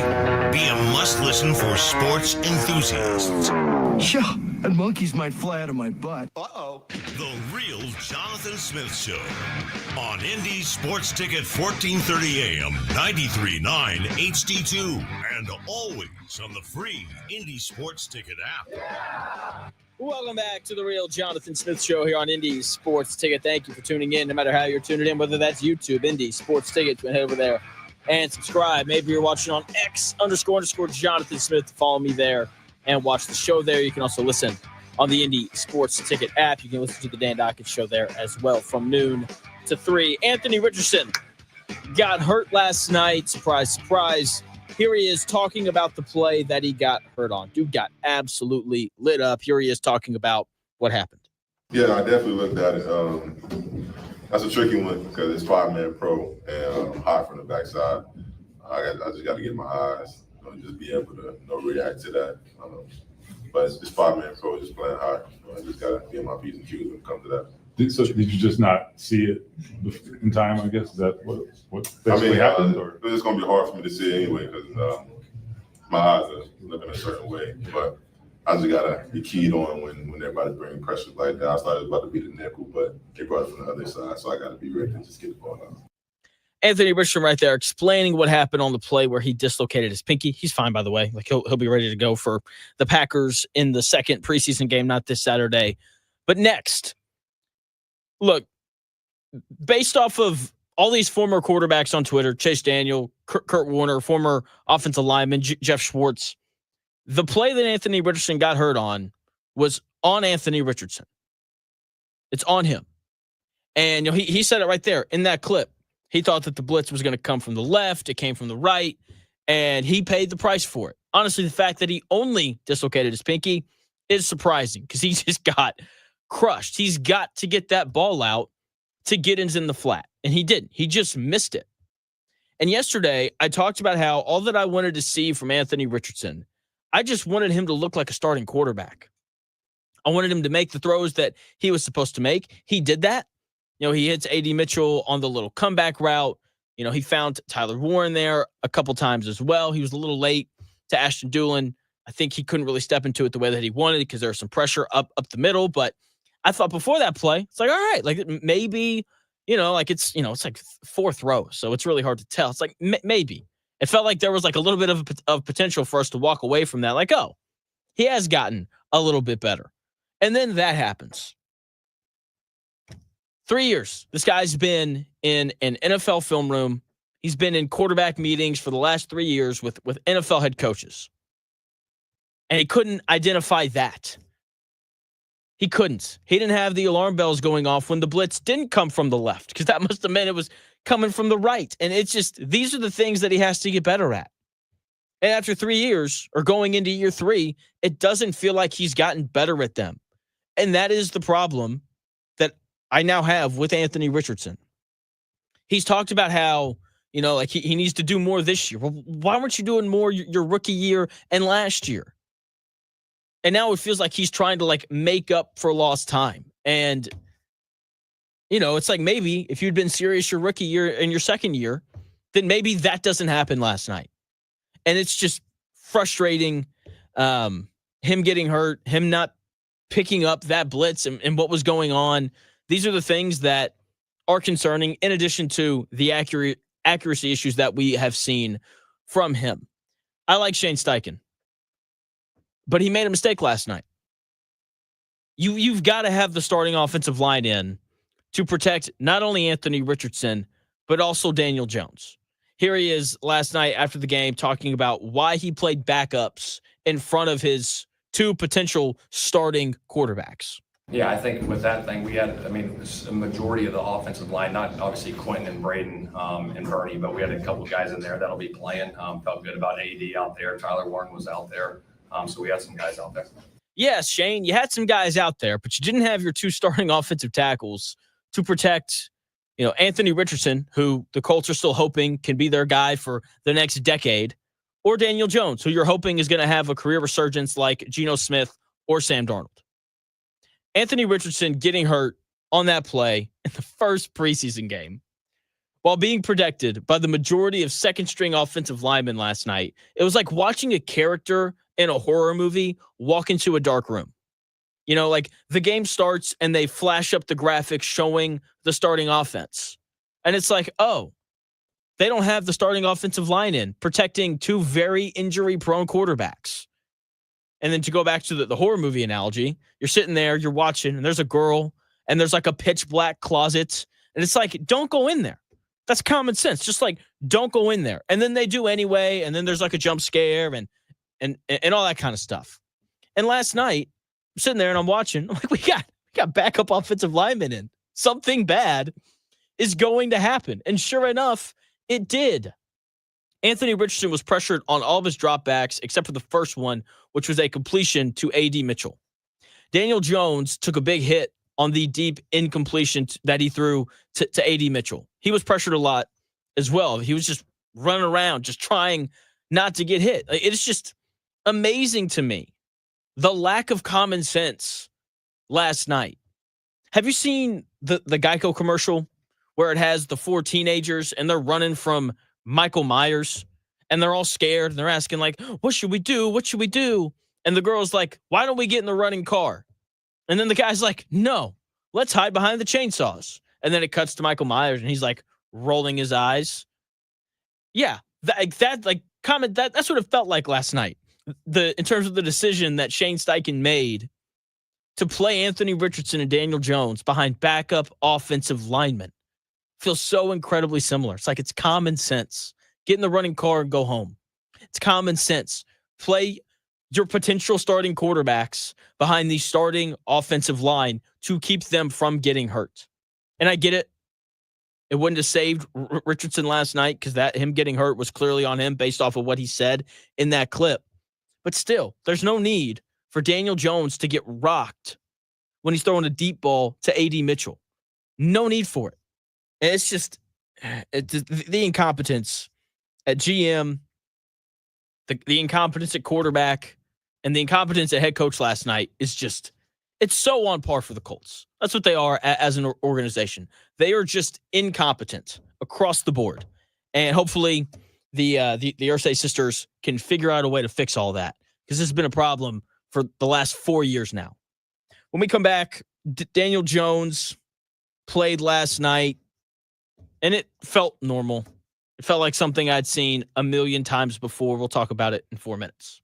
be a must-listen for sports enthusiasts. Yeah, and monkeys might fly out of my butt. Uh-oh. The Real Jonathan Smith Show on Indy Sports Ticket 1430 AM, 93.9 HD2, and always on the free Indy Sports Ticket app. Welcome back to the Real Jonathan Smith Show here on Indy Sports Ticket. Thank you for tuning in, no matter how you're tuning in, whether that's YouTube, Indy Sports Ticket. Head over there and subscribe. Maybe you're watching on X__Jonathan Smith. Follow me there and watch the show there. You can also listen on the Indy Sports Ticket app. You can listen to the Dan Dockett Show there as well from noon to 3. Anthony Richardson got hurt last night. Surprise, surprise. Here he is talking about the play that he got hurt on. Dude got absolutely lit up. Here he is talking about what happened. Yeah, I definitely looked at it. That's a tricky one because it's 5-man pro and hot from the backside. I just got to get my eyes, just be able to react to that. But it's 5-man pro, just playing hot. I just got to get my P's and Q's when it comes to that. So did you just not see it in time, I guess? Is that what basically happened? Or? It's going to be hard for me to see it anyway because my eyes are looking a certain way. But I just got to be keyed on when everybody's bringing pressure like that. I thought it was about to be the nickel, but they brought it from the other side. So I got to be ready to just get the ball out. Anthony Richardson right there explaining what happened on the play where he dislocated his pinky. He's fine, by the way. Like he'll be ready to go for the Packers in the second preseason game, not this Saturday. But next, look, based off of all these former quarterbacks on Twitter, Chase Daniel, Kurt Warner, former offensive lineman, Jeff Schwartz, the play that Anthony Richardson got hurt on was on Anthony Richardson. It's on him. And he said it right there in that clip. He thought that the blitz was going to come from the left. It came from the right, and he paid the price for it. Honestly, the fact that he only dislocated his pinky is surprising because he just got crushed. He's got to get that ball out to get in the flat, and he didn't. He just missed it. And yesterday, I talked about how all that I wanted to see from Anthony Richardson, I just wanted him to look like a starting quarterback. I wanted him to make the throws that he was supposed to make. He did that. He hits A.D. Mitchell on the little comeback route. He found Tyler Warren there a couple times as well. He was a little late to Ashton Doolin. I think he couldn't really step into it the way that he wanted because there was some pressure up the middle. But I thought before that play, it's like, all right, like maybe, it's like fourth row. So it's really hard to tell. It's like maybe. It felt like there was like a little bit of potential for us to walk away from that. Like, oh, he has gotten a little bit better. And then that happens. 3 years. This guy's been in an NFL film room. He's been in quarterback meetings for the last 3 years with NFL head coaches. And he couldn't identify that. He couldn't. He didn't have the alarm bells going off when the blitz didn't come from the left because that must have meant it was coming from the right. And it's just, these are the things that he has to get better at. And after 3 years or going into year 3, it doesn't feel like he's gotten better at them. And that is the problem that I now have with Anthony Richardson. He's talked about how, he needs to do more this year. Well, why weren't you doing more your rookie year and last year? And now it feels like he's trying to make up for lost time. And, it's like maybe if you'd been serious your rookie year and your second year, then maybe that doesn't happen last night. And it's just frustrating. Him getting hurt, him not picking up that blitz and what was going on. These are the things that are concerning in addition to the accuracy issues that we have seen from him. I like Shane Steichen, but he made a mistake last night. You've got to have the starting offensive line in to protect not only Anthony Richardson, but also Daniel Jones. Here he is last night after the game talking about why he played backups in front of his two potential starting quarterbacks. Yeah, I think with that thing, we had, a majority of the offensive line, not obviously Quentin and Braden and Bernie, but we had a couple guys in there that'll be playing. Felt good about AD out there. Tyler Warren was out there. So we had some guys out there. Yes, Shane, you had some guys out there, but you didn't have your two starting offensive tackles to protect, Anthony Richardson, who the Colts are still hoping can be their guy for the next decade, or Daniel Jones, who you're hoping is going to have a career resurgence like Geno Smith or Sam Darnold. Anthony Richardson getting hurt on that play in the first preseason game while being protected by the majority of second-string offensive linemen last night. It was like watching a character in a horror movie walk into a dark room. You know, like the game starts and they flash up the graphics showing the starting offense. And it's like, oh, they don't have the starting offensive line in protecting two very injury-prone quarterbacks. And then to go back to the horror movie analogy, you're sitting there, you're watching, and there's a girl, and there's like a pitch black closet. And it's like, don't go in there. That's common sense. Just like, don't go in there. And then they do anyway, and then there's like a jump scare and all that kind of stuff. And last night, I'm sitting there and I'm watching. I'm like, we got backup offensive linemen in. Something bad is going to happen. And sure enough, it did. Anthony Richardson was pressured on all of his dropbacks except for the first one, which was a completion to A.D. Mitchell. Daniel Jones took a big hit on the deep incompletion that he threw to A.D. Mitchell. He was pressured a lot as well. He was just running around, just trying not to get hit. It's just amazing to me, the lack of common sense last night. Have you seen the Geico commercial where it has the four teenagers and they're running from Michael Myers and they're all scared and they're asking like, what should we do? What should we do? And the girl's like, why don't we get in the running car? And then the guy's like, no, let's hide behind the chainsaws. And then it cuts to Michael Myers and he's like rolling his eyes. Yeah, that's what it felt like last night. In terms of the decision that Shane Steichen made to play Anthony Richardson and Daniel Jones behind backup offensive linemen feels so incredibly similar. It's like it's common sense. Get in the running car and go home. It's common sense. Play your potential starting quarterbacks behind the starting offensive line to keep them from getting hurt. And I get it. It wouldn't have saved Richardson last night because him getting hurt was clearly on him based off of what he said in that clip. But still, there's no need for Daniel Jones to get rocked when he's throwing a deep ball to A.D. Mitchell. No need for it. And it's just the incompetence at GM, the incompetence at quarterback, and the incompetence at head coach last night is just, it's so on par for the Colts. That's what they are as an organization. They are just incompetent across the board. And hopefully the Irsay sisters can figure out a way to fix all that because this has been a problem for the last 4 years now. When we come back, Daniel Jones played last night, and it felt normal. It felt like something I'd seen a million times before. We'll talk about it in 4 minutes.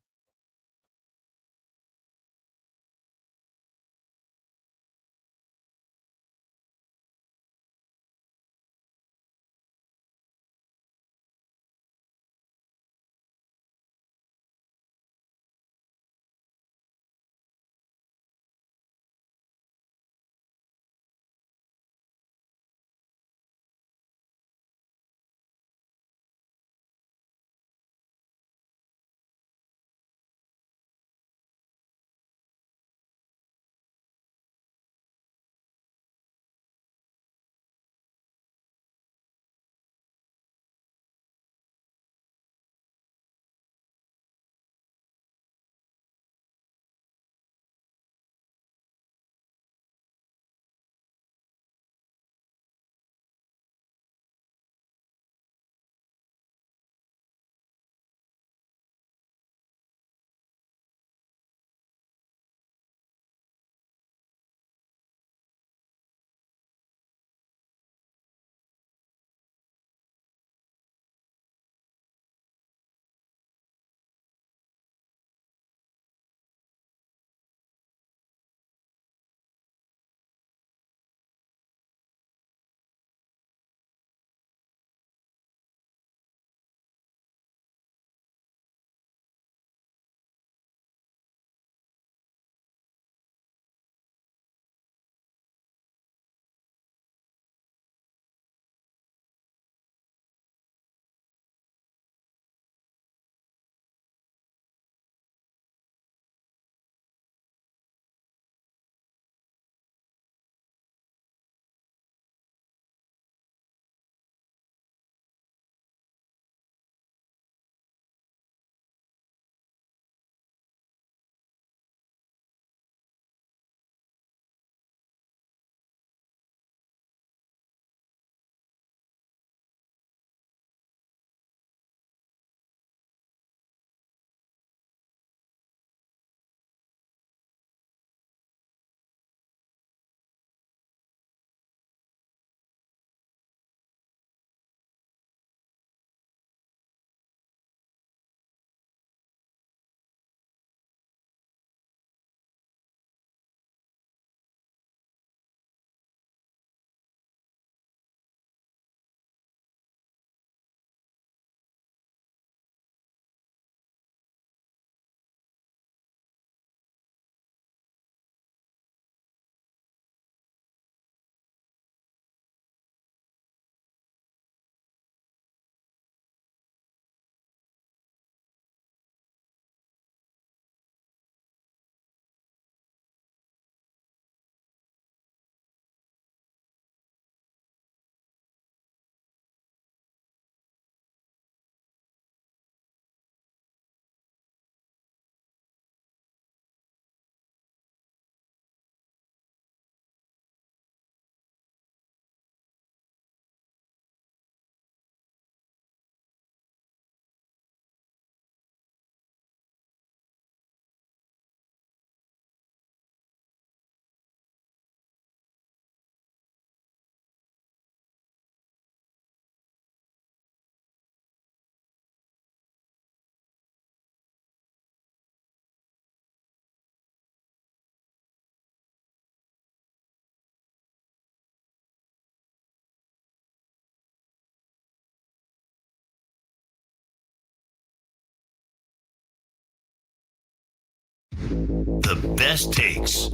The best takes?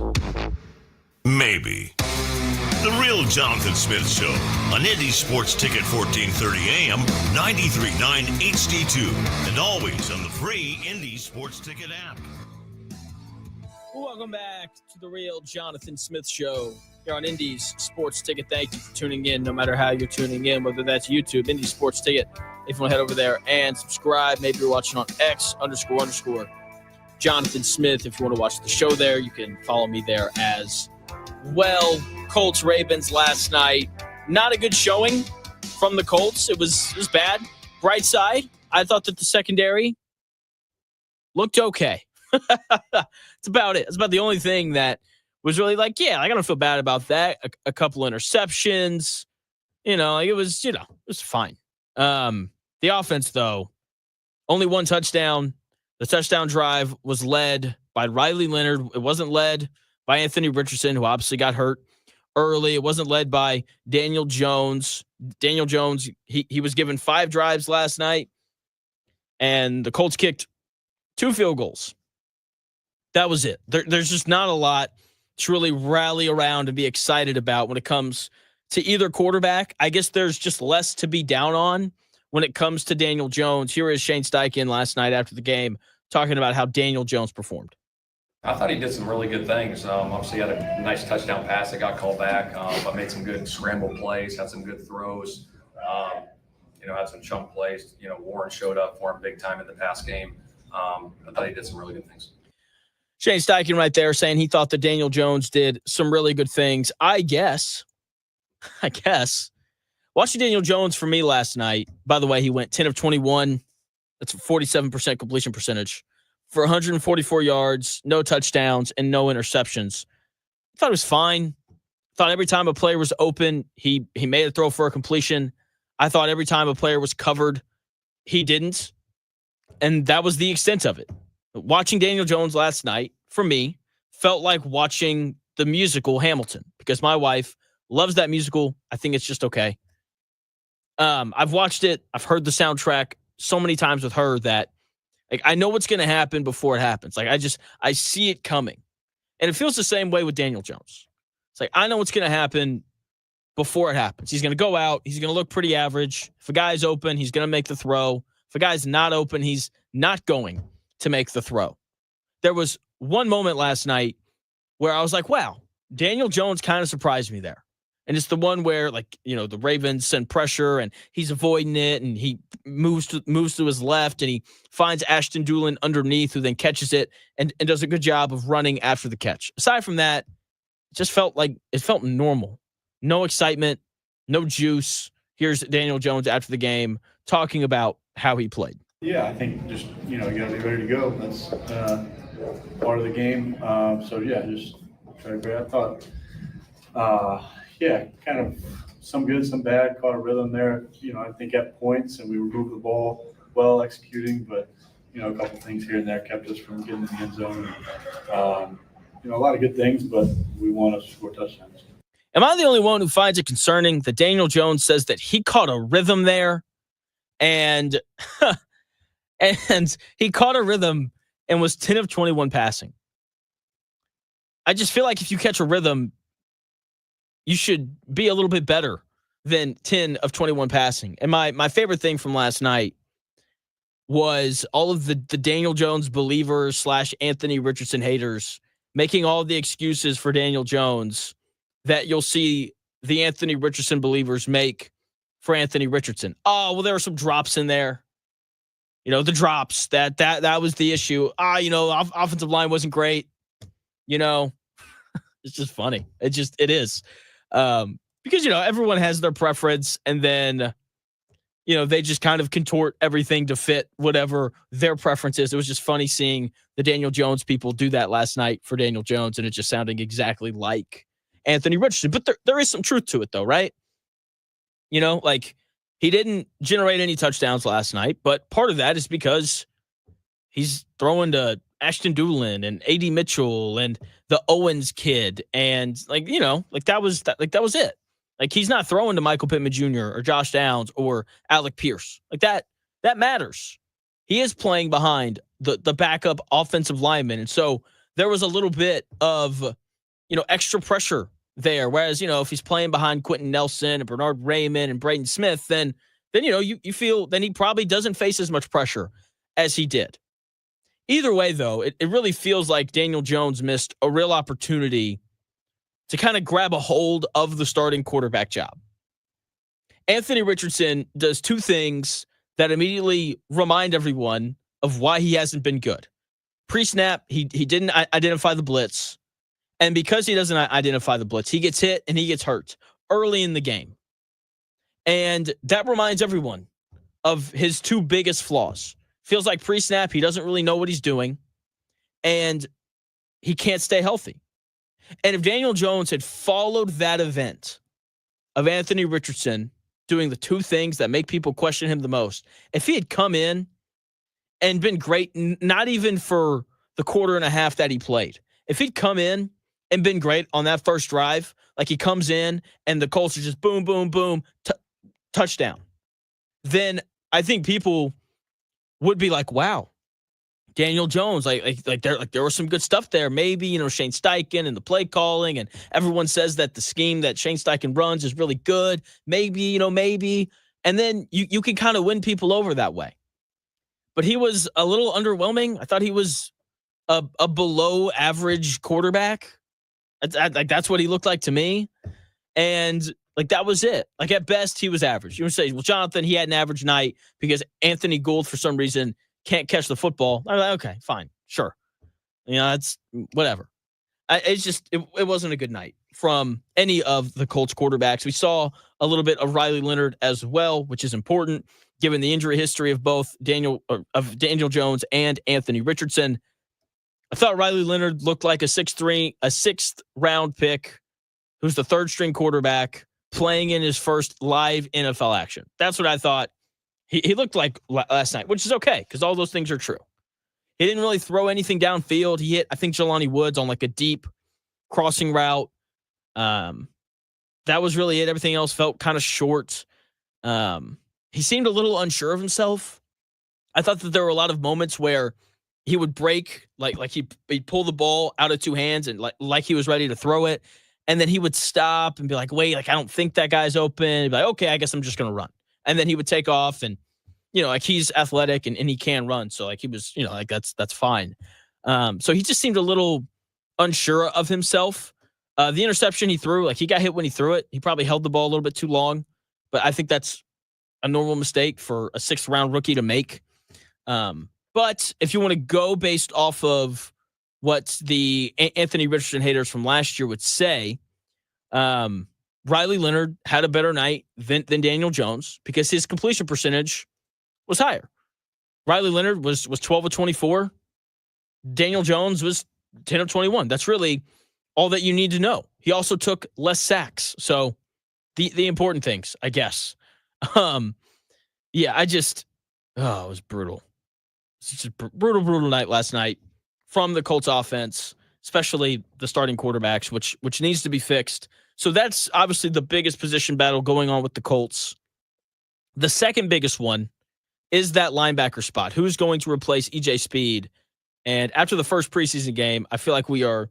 Maybe. The Real Jonathan Smith Show on Indy Sports Ticket 1430 AM, 93.9 HD2, and always on the free Indy Sports Ticket app. Welcome back to the Real Jonathan Smith Show here on Indy's Sports Ticket. Thank you for tuning in, no matter how you're tuning in, whether that's YouTube, Indy Sports Ticket. If you want to head over there and subscribe, maybe you're watching on X __ Jonathan Smith. If you want to watch the show there, you can follow me there as well. Colts Ravens last night. Not a good showing from the Colts. It was bad. Bright side, I thought that the secondary looked okay. It's about it. It's about the only thing that was really like, yeah, I don't feel bad about that. A couple interceptions, it was fine. The offense, though, only one touchdown. The touchdown drive was led by Riley Leonard. It wasn't led by Anthony Richardson, who obviously got hurt early. It wasn't led by Daniel Jones. Daniel Jones, he was given 5 drives last night, and the Colts kicked 2 field goals. That was it. There's just not a lot to really rally around and be excited about when it comes to either quarterback. I guess there's just less to be down on when it comes to Daniel Jones. Here is Shane Steichen last night after the game talking about how Daniel Jones performed. I thought he did some really good things. Obviously, he had a nice touchdown pass that got called back, but made some good scramble plays, had some good throws, had some chunk plays. Warren showed up for him big time in the pass game. I thought he did some really good things. Shane Steichen right there saying he thought that Daniel Jones did some really good things. I guess. Watching Daniel Jones for me last night, by the way, he went 10 of 21. That's a 47% completion percentage for 144 yards, no touchdowns, and no interceptions. I thought it was fine. I thought every time a player was open, he made a throw for a completion. I thought every time a player was covered, he didn't. And that was the extent of it. Watching Daniel Jones last night, for me, felt like watching the musical Hamilton, because my wife loves that musical. I think it's just okay. I've watched it. I've heard the soundtrack so many times with her that I know what's going to happen before it happens. I see it coming. And it feels the same way with Daniel Jones. It's like, I know what's going to happen before it happens. He's going to go out. He's going to look pretty average. If a guy's open, he's going to make the throw. If a guy's not open, he's not going to make the throw. There was one moment last night where I was like, wow, Daniel Jones kind of surprised me there. And it's the one where, the Ravens send pressure and he's avoiding it, and he moves to his left, and he finds Ashton Doolin underneath, who then catches it and does a good job of running after the catch. Aside from that, it just felt normal. No excitement, no juice. Here's Daniel Jones after the game talking about how he played. Yeah, I think just, you got to be ready to go. That's part of the game. Just try to be. I thought, kind of some good, some bad, caught a rhythm there. I think at points, and we moved the ball well, executing, but, a couple things here and there kept us from getting in the end zone. A lot of good things, but we want to score touchdowns. Am I the only one who finds it concerning that Daniel Jones says that he caught a rhythm there, and and he caught a rhythm and was 10 of 21 passing? I just feel like if you catch a rhythm, you should be a little bit better than 10 of 21 passing. And my favorite thing from last night was all of the Daniel Jones believers / Anthony Richardson haters making all the excuses for Daniel Jones that you'll see the Anthony Richardson believers make for Anthony Richardson. Oh, well, there were some drops in there. The drops, that was the issue. Offensive line wasn't great. It's just funny. It is. Because, everyone has their preference, and then, they just kind of contort everything to fit whatever their preference is. It was just funny seeing the Daniel Jones people do that last night for Daniel Jones, and it just sounding exactly like Anthony Richardson. But there is some truth to it, though, right? He didn't generate any touchdowns last night, but part of that is because he's throwing to Ashton Doolin and A.D. Mitchell and the Owens kid, and that was it. He's not throwing to Michael Pittman Jr. or Josh Downs or Alec Pierce. That matters. He is playing behind the backup offensive lineman, and so there was a little bit of, extra pressure there. Whereas, if he's playing behind Quentin Nelson and Bernard Raymond and Braden Smith, then you feel then he probably doesn't face as much pressure as he did. Either way, though, it really feels like Daniel Jones missed a real opportunity to kind of grab a hold of the starting quarterback job. Anthony Richardson does two things that immediately remind everyone of why he hasn't been good. Pre-snap, he didn't identify the blitz. And because he doesn't identify the blitz, he gets hit and he gets hurt early in the game. And that reminds everyone of his two biggest flaws. Feels like pre-snap, he doesn't really know what he's doing, and he can't stay healthy. And if Daniel Jones had followed that event of Anthony Richardson doing the two things that make people question him the most, if he had come in and been great, not even for the quarter and a half that he played, if he'd come in and been great on that first drive, like he comes in and the Colts are just boom, boom, boom, touchdown, then I think people would be like, wow, Daniel Jones, like there was some good stuff there. Maybe, Shane Steichen and the play calling, and everyone says that the scheme that Shane Steichen runs is really good. Maybe. And then you can kind of win people over that way. But he was a little underwhelming. I thought he was a below average quarterback. That's what he looked like to me. And that was it. At best, he was average. You would say, well, Jonathan, he had an average night because Anthony Gould, for some reason, can't catch the football. I'm like, okay, fine, sure. It's whatever. It wasn't a good night from any of the Colts quarterbacks. We saw a little bit of Riley Leonard as well, which is important given the injury history of both Daniel Jones and Anthony Richardson. I thought Riley Leonard looked like a sixth round pick who's the third string quarterback playing in his first live NFL action. That's what I thought he looked like last night, which is okay because all those things are true. He didn't really throw anything downfield. He hit, I think, Jelani Woods on a deep crossing route. That was really it. Everything else felt kind of short. He seemed a little unsure of himself. I thought that there were a lot of moments where he would break, he'd pull the ball out of two hands and like he was ready to throw it. And then he would stop and be like, wait, I don't think that guy's open. He'd be like, okay, I guess I'm just going to run. And then he would take off and, he's athletic and he can run. So he was, that's fine. So he just seemed a little unsure of himself. The interception he threw, he got hit when he threw it. He probably held the ball a little bit too long, but I think that's a normal mistake for a sixth round rookie to make. But if you want to go based off of what the Anthony Richardson haters from last year would say, Riley Leonard had a better night than Daniel Jones because his completion percentage was higher. Riley Leonard was 12 of 24. Daniel Jones was 10 of 21. That's really all that you need to know. He also took less sacks. So the important things, I guess. It was brutal. It's just a brutal night last night from the Colts offense, especially the starting quarterbacks, which needs to be fixed. So that's obviously the biggest position battle going on with the Colts. The second biggest one is that linebacker spot. Who's going to replace EJ Speed? And after the first preseason game, I feel like we are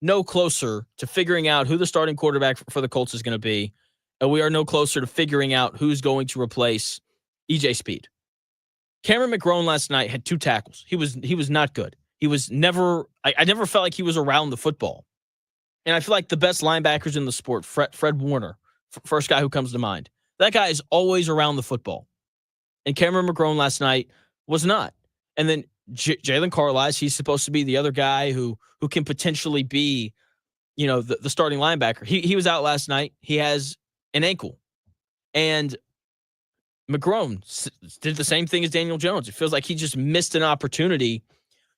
no closer to figuring out who the starting quarterback for the Colts is going to be. And we are no closer to figuring out who's going to replace EJ Speed. Cameron McGrone last night had 2 tackles. He was not good. He was never, I never felt like he was around the football. And I feel like the best linebackers in the sport, Fred Warner, first guy who comes to mind. That guy is always around the football. And Cameron McGrone last night was not. And then Jalen Carlisle, he's supposed to be the other guy who can potentially be, the starting linebacker. He was out last night. He has an ankle. And McGrone did the same thing as Daniel Jones. It feels like he just missed an opportunity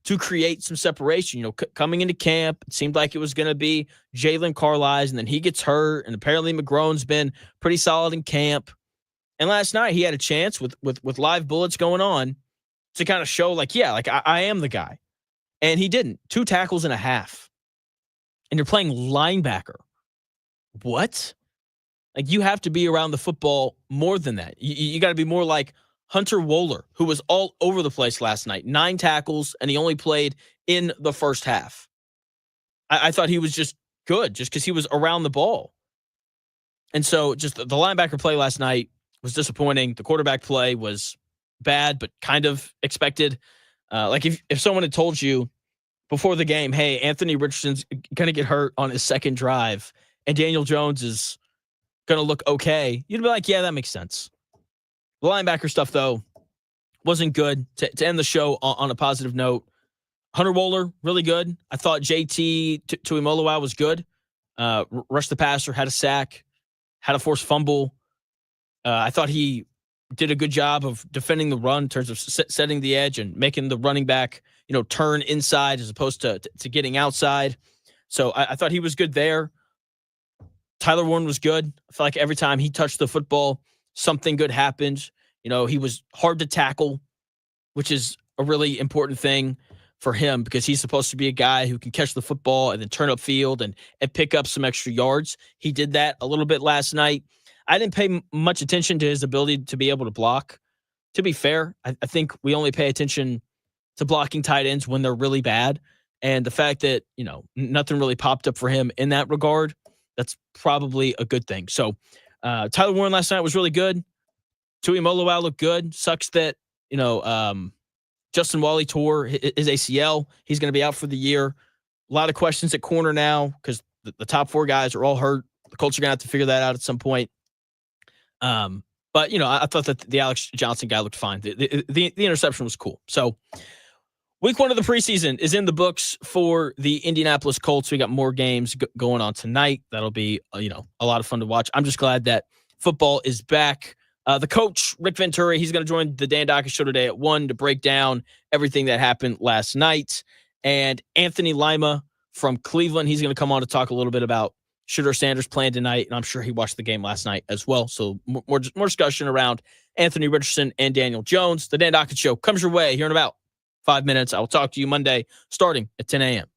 to create some separation. Coming into camp, it seemed like it was going to be Jalen Carlisle, and then he gets hurt, and apparently McGrone's been pretty solid in camp. And last night he had a chance with live bullets going on to kind of show I am the guy. And he didn't. 2 tackles and a half. And you're playing linebacker. What? You have to be around the football more than that. You got to be more like Hunter Wohler, who was all over the place last night, 9 tackles, and he only played in the first half. I thought he was just good just because he was around the ball. And so just the linebacker play last night was disappointing. The quarterback play was bad, but kind of expected. Like if someone had told you before the game, hey, Anthony Richardson's going to get hurt on his second drive and Daniel Jones is going to look okay, you'd be like, yeah, that makes sense. The linebacker stuff, though, wasn't good. To end the show on a positive note, Hunter Wohler, really good. I thought JT Tuimoloau was good. Rushed the passer, had a sack, had a forced fumble. I thought he did a good job of defending the run in terms of setting the edge and making the running back, turn inside as opposed to getting outside. So I thought he was good there. Tyler Warren was good. I felt like every time he touched the football, something good happened. He was hard to tackle, which is a really important thing for him because he's supposed to be a guy who can catch the football and then turn upfield and pick up some extra yards. He did that a little bit last night. I didn't pay much attention to his ability to be able to block. To be fair, I think we only pay attention to blocking tight ends when they're really bad. And the fact that, nothing really popped up for him in that regard, that's probably a good thing. So Tyler Warren last night was really good. Tuimoloau looked good. Sucks that, Justin Wally tore his ACL. He's going to be out for the year. A lot of questions at corner now because the top 4 guys are all hurt. The Colts are going to have to figure that out at some point. But, I thought that the Alex Johnson guy looked fine. The interception was cool. So week 1 of the preseason is in the books for the Indianapolis Colts. We got more games going on tonight. That'll be, a lot of fun to watch. I'm just glad that football is back. The coach, Rick Venturi, he's going to join the Dan Daka show today at 1 to break down everything that happened last night. And Anthony Lima from Cleveland, he's going to come on to talk a little bit about Shedeur Sanders playing tonight. And I'm sure he watched the game last night as well. So more discussion around Anthony Richardson and Daniel Jones. The Dan Daka show comes your way here in about 5 minutes. I will talk to you Monday starting at 10 a.m.